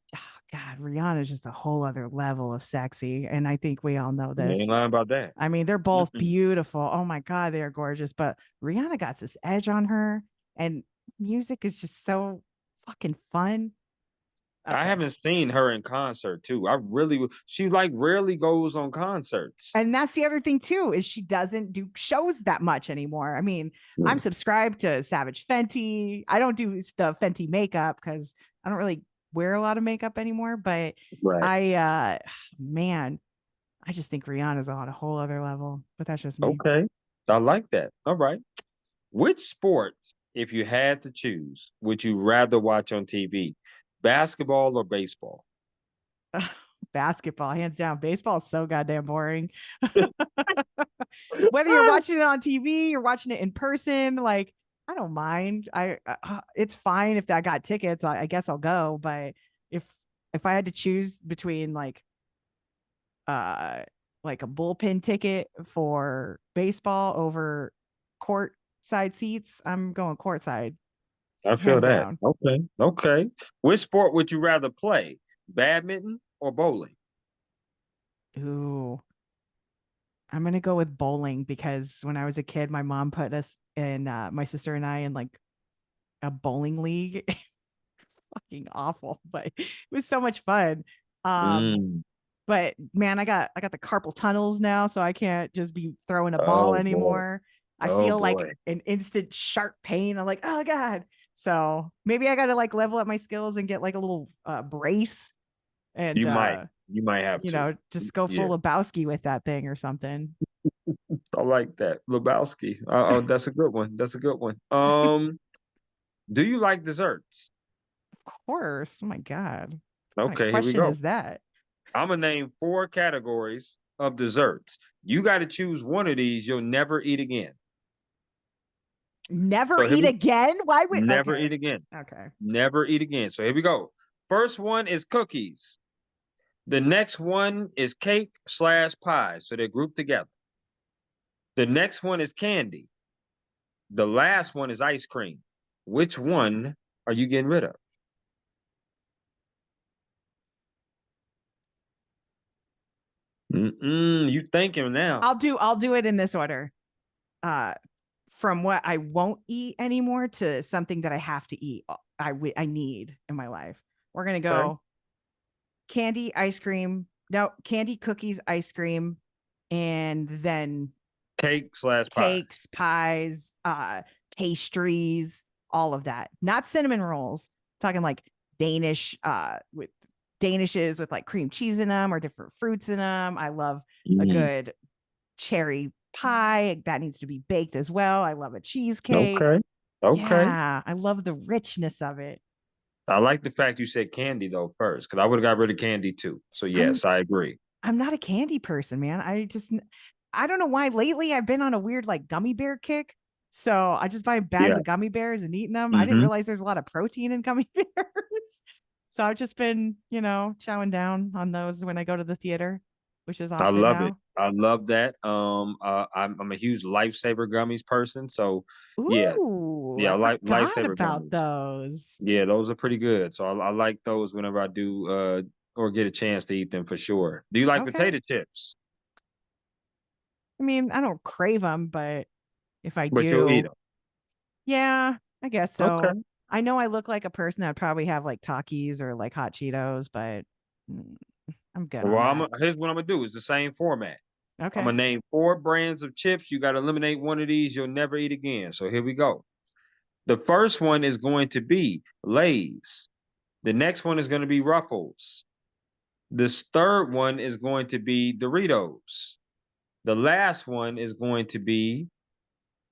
God, Rihanna is just a whole other level of sexy. And I think we all know You ain't this. lying about that. I mean, they're both Mm-mm. beautiful. Oh my God, they are gorgeous. But Rihanna got this edge on her, and music is just so fucking fun. I Okay. haven't seen her in concert too. She like rarely goes on concerts. And that's the other thing too, is she doesn't do shows that much anymore. I mean, I'm Mm. subscribed to Savage Fenty. I don't do the Fenty makeup because I don't really wear a lot of makeup anymore. But Right. I man, I just think Rihanna's on a whole other level. But that's just me. Okay. I like that. All right. Which sport, if you had to choose, would you rather watch on TV? Basketball or baseball? Basketball, hands down. Baseball is so goddamn boring. Whether you're watching it on TV, you're watching it in person, like I don't mind. It's fine if I got tickets. I guess I'll go. But if if I had to choose between uh like a bullpen ticket for baseball over court side seats, I'm going court side, I feel hands that. down. Okay. Okay. Which sport would you rather play? Badminton or bowling? Ooh, I'm gonna go with bowling because when I was a kid, my mom put us in my sister and I in like a bowling league. Fucking awful, but it was so much fun. Um, Mm. but man, I got the carpal tunnels now, so I can't just be throwing a ball Oh boy. anymore. I Oh feel like boy. an instant sharp pain. I'm like, oh God. So maybe I gotta like level up my skills and get like a little brace and You might. You might have to. just go Yeah. full Lebowski with that thing or something. I like that. Lebowski. Oh, that's a good one. That's a good one. Do you like desserts? Of course. Oh my God. What kind of Okay, here we question go. is that? I'm gonna name four categories of desserts. You got to choose one of these you'll never eat again. Never So here eat we again? Why would never okay. eat again. Okay. Never eat again. So here we go. First one is cookies. The next one is cake slash pie. So they're grouped together. The next one is candy. The last one is ice cream. Which one are you getting rid of? You thinking now? I'll do it in this order. Uh, from what I won't eat anymore to something that I have to eat. I need in my life. We're gonna Okay. go candy, ice cream. No, candy, cookies, ice cream, and then Cake slash pies. cakes, pies, pastries, all of that. Not cinnamon rolls. I'm talking like Danish, with Danishes with like cream cheese in them or different fruits in them. I love a Mm, good cherry pie that needs to be baked as well. I love a cheesecake. okay. Okay. Yeah, I love the richness of it. I like the fact you said candy though first, because I would have got rid of candy too. So I'm yes, I agree. I'm not a candy person, man. I don't know why lately I've been on a weird like gummy bear kick. So I just buy bags Yeah. of gummy bears and eating them. I didn't Hmm. realize there's a lot of protein in gummy bears. So I've just been, chowing down on those when I go to the theater, which is I often love it. now. I love that. I'm a huge lifesaver gummies person. So yeah, Ooh, yeah, I I like forgot lifesaver about gummies. those. Yeah, those are pretty good. So I like those whenever I do or get a chance to eat them for sure. Do you like Okay. potato chips? I mean, I don't crave them, but if I But you'll eat do, them. yeah, I guess so. Okay. I know I look like a person that would probably have like Takis or like hot Cheetos, but mm, I'm good Well, on that. here's what I'm gonna do. It's the same format. I'm Okay. gonna name four brands of chips. You got to eliminate one of these. You'll never eat again. So here we go. The first one is going to be Lay's. The next one is going to be Ruffles. This third one is going to be Doritos. The last one is going to be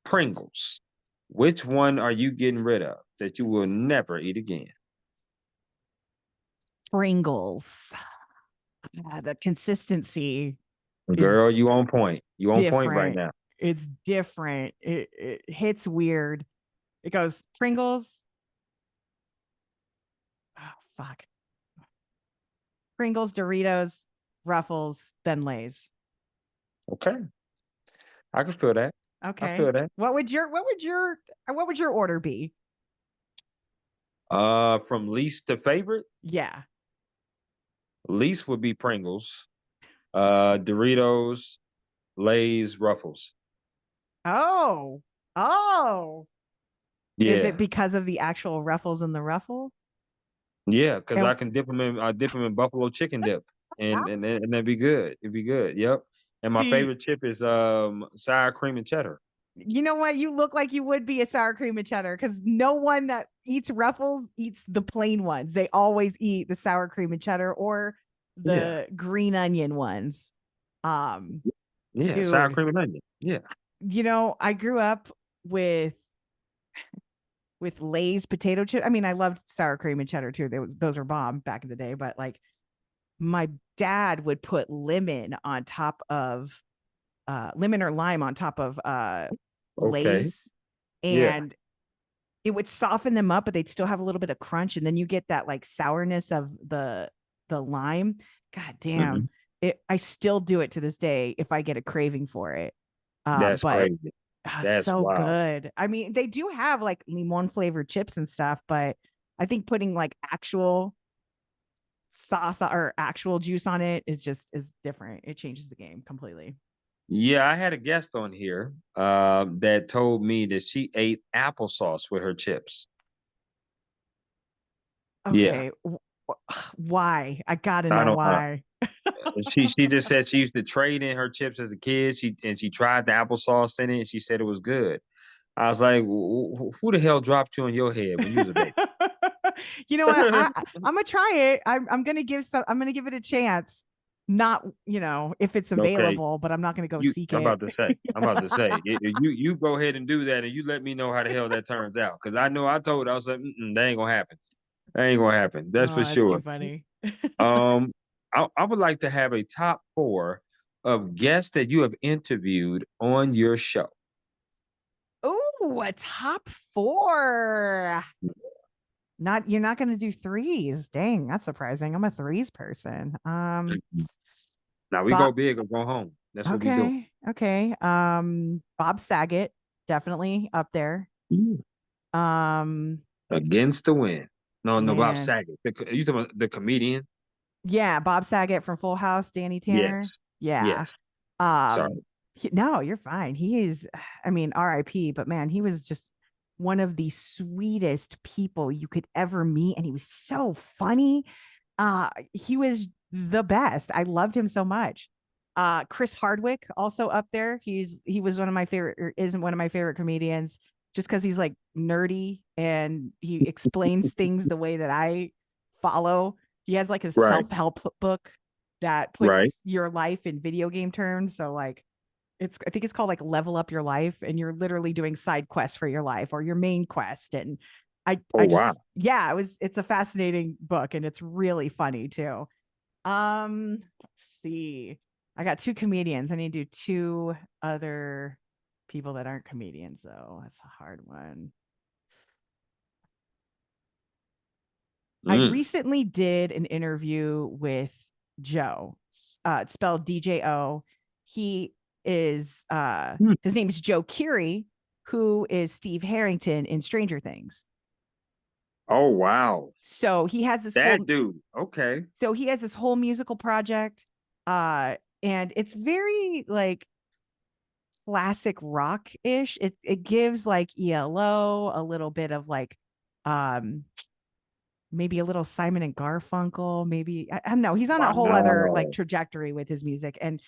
Pringles. Which one are you getting rid of that you will never eat again? Pringles. The consistency is Girl, you on point. You on point right different. now. It's different. It hits weird. It goes Pringles. Oh, fuck. Pringles, Doritos, Ruffles, then Lay's. Okay. I can feel that. I Okay. feel that. What would your order be? From least to favorite, Yeah. least would be Pringles, Doritos, Lay's, Ruffles. Oh. Oh. Is it Yeah. because of the actual ruffles in the ruffle? Yeah, because And I dip them in buffalo chicken dip, and that'd be good. It'd be good. Yep. And my see, favorite chip is sour cream and cheddar. you know what? You look like you would be a sour cream and cheddar because no one that eats ruffles eats the plain ones. They always eat the sour cream and cheddar or Yeah. the green onion ones. Um, Yeah, sour dude, cream and onion. Yeah. I grew up with Lay's potato chip. I mean, I loved sour cream and cheddar too. Those were bomb back in the day, but like my dad would put lemon or lime on top of Okay. Lay's, Yeah. and it would soften them up, but they'd still have a little bit of crunch, and then you get that like sourness of the lime. God damn. Hmm. I still do it to this day if I get a craving for it. That's But crazy. That's so wild. good. I mean, they do have like limon flavored chips and stuff, but I think putting like actual sauce or actual juice on it is different. It changes the game completely. Yeah, I had a guest on here that told me that she ate applesauce with her chips. Yeah. Okay, why? I gotta I know don't why. she just said she used to trade in her chips as a kid. She tried the applesauce in it and she said it was good. I was like, who the hell dropped you on your head when you was a baby? You know what? I'm gonna try it. I'm gonna give it a chance. Not, if it's Okay, available, but I'm not gonna go seek it. I'm about to say, you go ahead and do that, and you let me know how the hell that turns out, because I know I told her, I was like, that ain't gonna happen. That ain't gonna happen. That's Oh, for that's too sure. funny. Um, I would like to have a top four of guests that you have interviewed on your show. Ooh, a top four. You're not gonna do threes. Dang, that's surprising. I'm a threes person. Now we Bob go big or go home. That's what we doing. Okay. Okay. Bob Saget, definitely up there. Mm. Um, Against the wind. No, no, Bob man. Saget. You talking about the comedian? Yeah, Bob Saget from Full House, Danny Yes. Tanner. Yeah. Yes. Sorry. No, you're fine. He is, I mean, RIP, but man, he was just one of the sweetest people you could ever meet. And he was so funny. He was the best. I loved him so much. Chris Hardwick also up there. He was one of my favorite, or isn't one of my favorite comedians, just because he's like nerdy and he explains things the way that I follow. He has like a Right. self-help book that Right. puts your life in video game terms. So like I think it's called like Level Up Your Life, and you're literally doing side quests for your life or your main quest. And Oh I wow. just, yeah, it's a fascinating book and it's really funny too. Let's see. I got two comedians. I need to do two other people that aren't comedians, though. That's a hard one. I Mm. recently did an interview with Joe. It's spelled DJO. He is Mm. his name is Joe Keery, who is Steve Harrington in Stranger Things. Oh wow. So he has this whole That dude. Okay. musical project. And it's very like classic rock-ish. It gives like ELO a little bit of like um maybe a little Simon and Garfunkel, maybe I don't know. He's on a whole other like Wow. trajectory with his music. And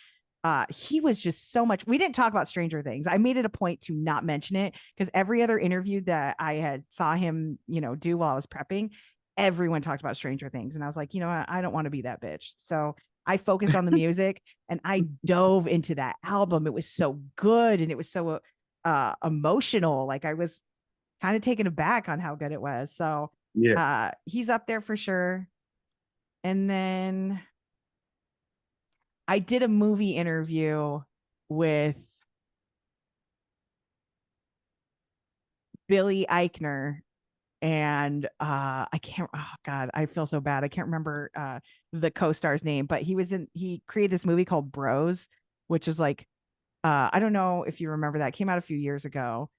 he was just so much. We didn't talk about Stranger Things. I made it a point to not mention it because every other interview that I had saw him, do while I was prepping, everyone talked about Stranger Things. And I was like, you know what? I don't want to be that bitch. So I focused on the music and I dove into that album. It was so good and it was so emotional. Like I was kind of taken aback on how good it was. So Yeah. he's up there for sure. And then I did a movie interview with Billy Eichner, and I can't, oh god, I feel so bad. I can't remember the co-star's name, but he created this movie called Bros, which is like I don't know if you remember that. It came out a few years ago.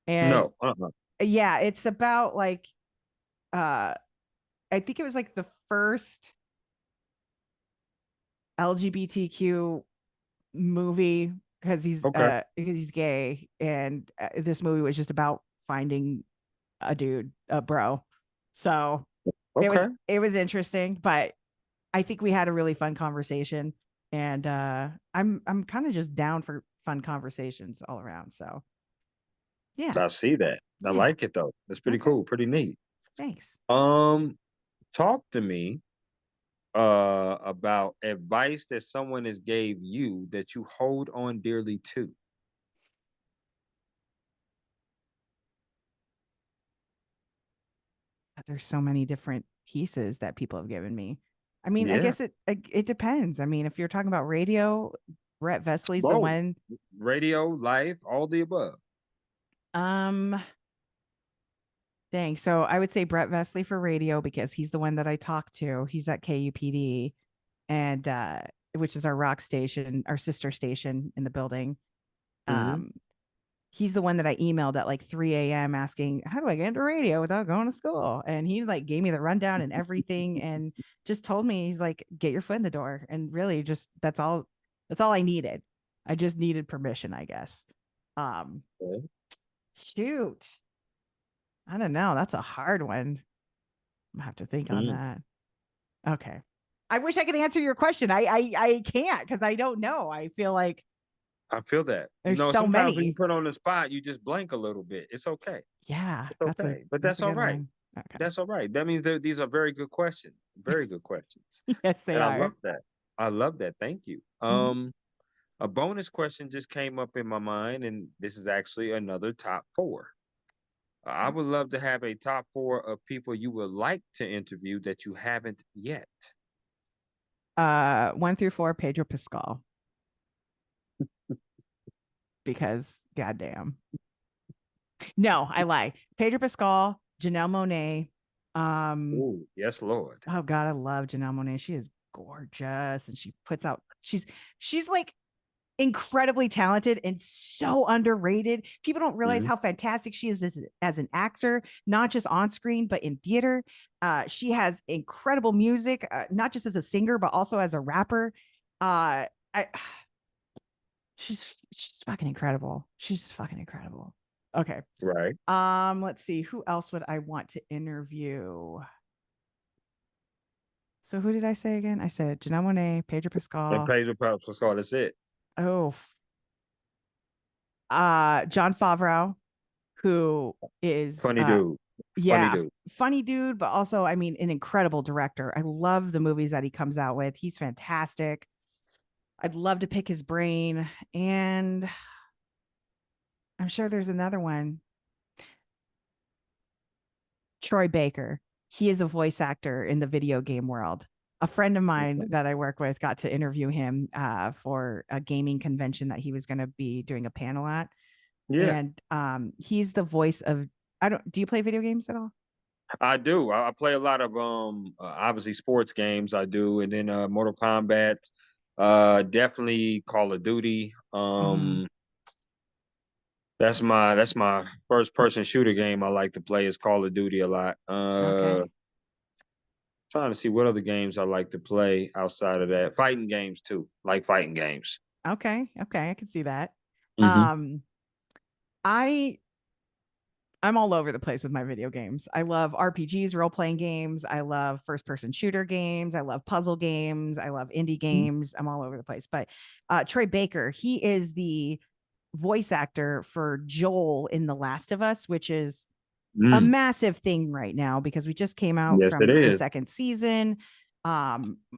And No. Uh-uh. yeah, it's about like uh I think it was like the first LGBTQ movie Okay. because he's gay, and this movie was just about finding a dude, a bro. So Okay. it was interesting, but I think we had a really fun conversation, and I'm kind of just down for fun conversations all around. So yeah, I see that. I yeah, like it though. That's pretty okay, cool. Pretty neat. thanks. Um, talk to me about advice that someone has gave you that you hold on dearly to. There's so many different pieces that people have given me. I mean, I Yeah. guess it depends. I mean, if you're talking about radio, Brett Vesley's the Both. one. Radio, life, all the above. Um, Thanks. So I would say Brett Vesley for radio because he's the one that I talk to. He's at KUPD, and which is our rock station, our sister station in the building. Hmm. Um, he's the one that I emailed at like 3 a.m. asking, how do I get into radio without going to school? And he like gave me the rundown and everything and just told me, he's like, get your foot in the door. And really just that's all I needed. I just needed permission, I guess. Um, Okay. Shoot. I don't know. That's a hard one. I'm gonna have to think on Mm. that. Okay. I wish I could answer your question. I can't because I don't know. I feel like I feel that. You there's know, so sometimes when you many. put on the spot, you just blank a little bit. It's okay. Yeah, It's okay. But that's that's a all good right. one. Okay. That's all right. That means these are very good questions. Very good questions. Yes, they And I love are. that. I love that. Thank you. Mhm. A bonus question just came up in my mind, and this is actually another top four. I would love to have a top four of people you would like to interview that you haven't yet. 1 through 4, Pedro Pascal, because goddamn. No, I lie. Pedro Pascal, Janelle Monet. Oh, yes, Lord. Oh God, I love Janelle Monet. She is gorgeous, and she puts out. She's like incredibly talented and so underrated. People don't realize Mhm. how fantastic she is as an actor, not just on screen, but in theater. She has incredible music, not just as a singer, but also as a rapper. I, she's fucking incredible. She's fucking incredible. Okay. Right. Let's see. Who else would I want to interview? So who did I say again? I said Janelle Monáe, Pedro And Pascal. Pedro Pascal, that's it. Oh, John Favreau, who is Funny dude. Funny yeah, dude. funny dude, but also, I mean, an incredible director. I love the movies that he comes out with. He's fantastic. I'd love to pick his brain. And I'm sure there's another one. Troy Baker. He is a voice actor in the video game world. A friend of mine that I work with got to interview him for a gaming convention that he was going to be doing a panel at. Yeah, And he's the voice of, I don't, do you play video games at all? I do. I play a lot of obviously sports games. I do, and then Mortal Kombat. Definitely Call of Duty. Mm-hmm. That's my first person shooter game I like to play is Call of Duty a lot. Okay. Trying to see what other games I like to play outside of that. Fighting games too, like fighting games. Okay. Okay. I can see that. Hmm. Um, I I'm all over the place with my video games. I love RPGs, role playing games. I love first person shooter games. I love puzzle games. I love indie games. I'm all over the place. But Troy Baker, he is the voice actor for Joel in The Last of Us, which is a Mm. massive thing right now because we just came out Yes, it from the is. second season.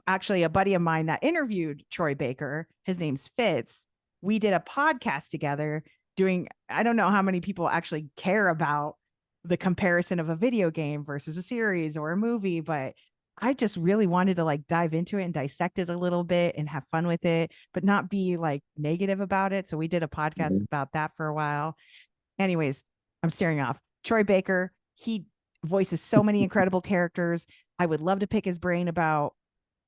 Actually, a buddy of mine that interviewed Troy Baker, his name's Fitz. We did a podcast together doing, I don't know how many people actually care about the comparison of a video game versus a series or a movie, but I just really wanted to like dive into it and dissect it a little bit and have fun with it, but not be like negative about it. So we did a podcast Mhm. about that for a while. Anyways, I'm staring off. Troy Baker, he voices so many incredible characters. I would love to pick his brain about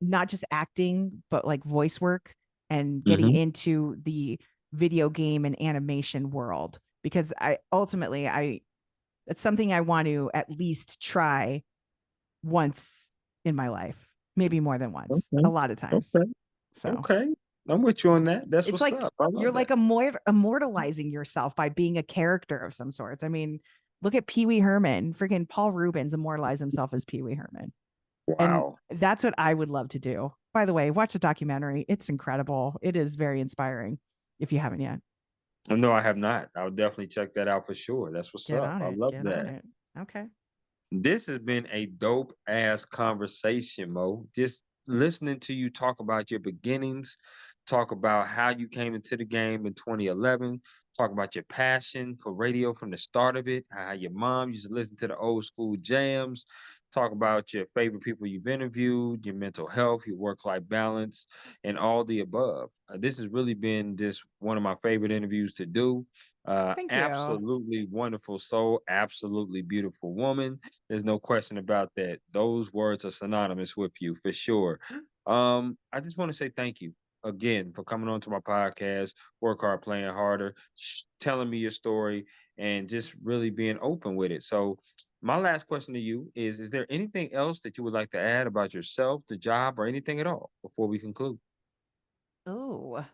not just acting, but like voice work and getting Mhm. into the video game and animation world because I ultimately I it's something I want to at least try once in my life, maybe more than once, a Okay. lot of times. Okay. So Okay. I'm with you on that. That's it's what's like up. I you're love that. like immortalizing yourself by being a character of some sorts. I mean, look at Pee Wee Herman. Freaking Paul Rubens immortalized himself as Pee Wee Herman. And Wow. that's what I would love to do. By the way, watch the documentary. It's incredible. It is very inspiring if you haven't yet. No, I have not. I'll definitely check that out for sure. That's what's Get up. on I it. love Get on that. it. Okay. This has been a dope ass conversation, Mo. Just listening to you talk about your beginnings, talk about how you came into the game in 2011, talk about your passion for radio from the start of it, how your mom used to listen to the old school jams, talk about your favorite people you've interviewed, your mental health, your work life balance, and all the above. This has really been just one of my favorite interviews to do. Thank you. Absolutely wonderful soul, absolutely beautiful woman. There's no question about that. Those words are synonymous with you for sure. I just want to say thank you again for coming on to my podcast, Work Hard, Playing Harder, telling me your story, and just really being open with it. So, my last question to you is there anything else that you would like to add about yourself, the job, or anything at all before we conclude? Oh,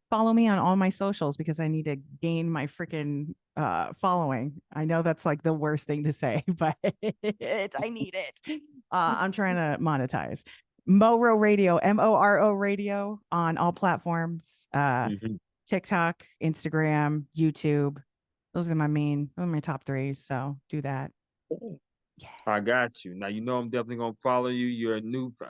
follow me on all my socials because I need to gain my freaking following. I know that's like the worst thing to say, but I need it. I'm trying to monetize. Moro Radio, Moro Radio on all platforms. Mhm. TikTok, Instagram, YouTube. Those are my top three. So do that. Yeah. I got you. Now you know I'm definitely gonna follow you.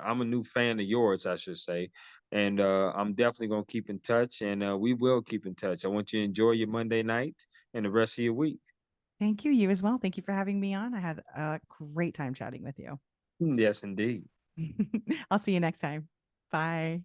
I'm a new fan of yours, I should say. And I'm definitely gonna keep in touch and we will keep in touch. I want you to enjoy your Monday night and the rest of your week. Thank you. You as well. Thank you for having me on. I had a great time chatting with you. Yes, indeed. I'll see you next time. Bye.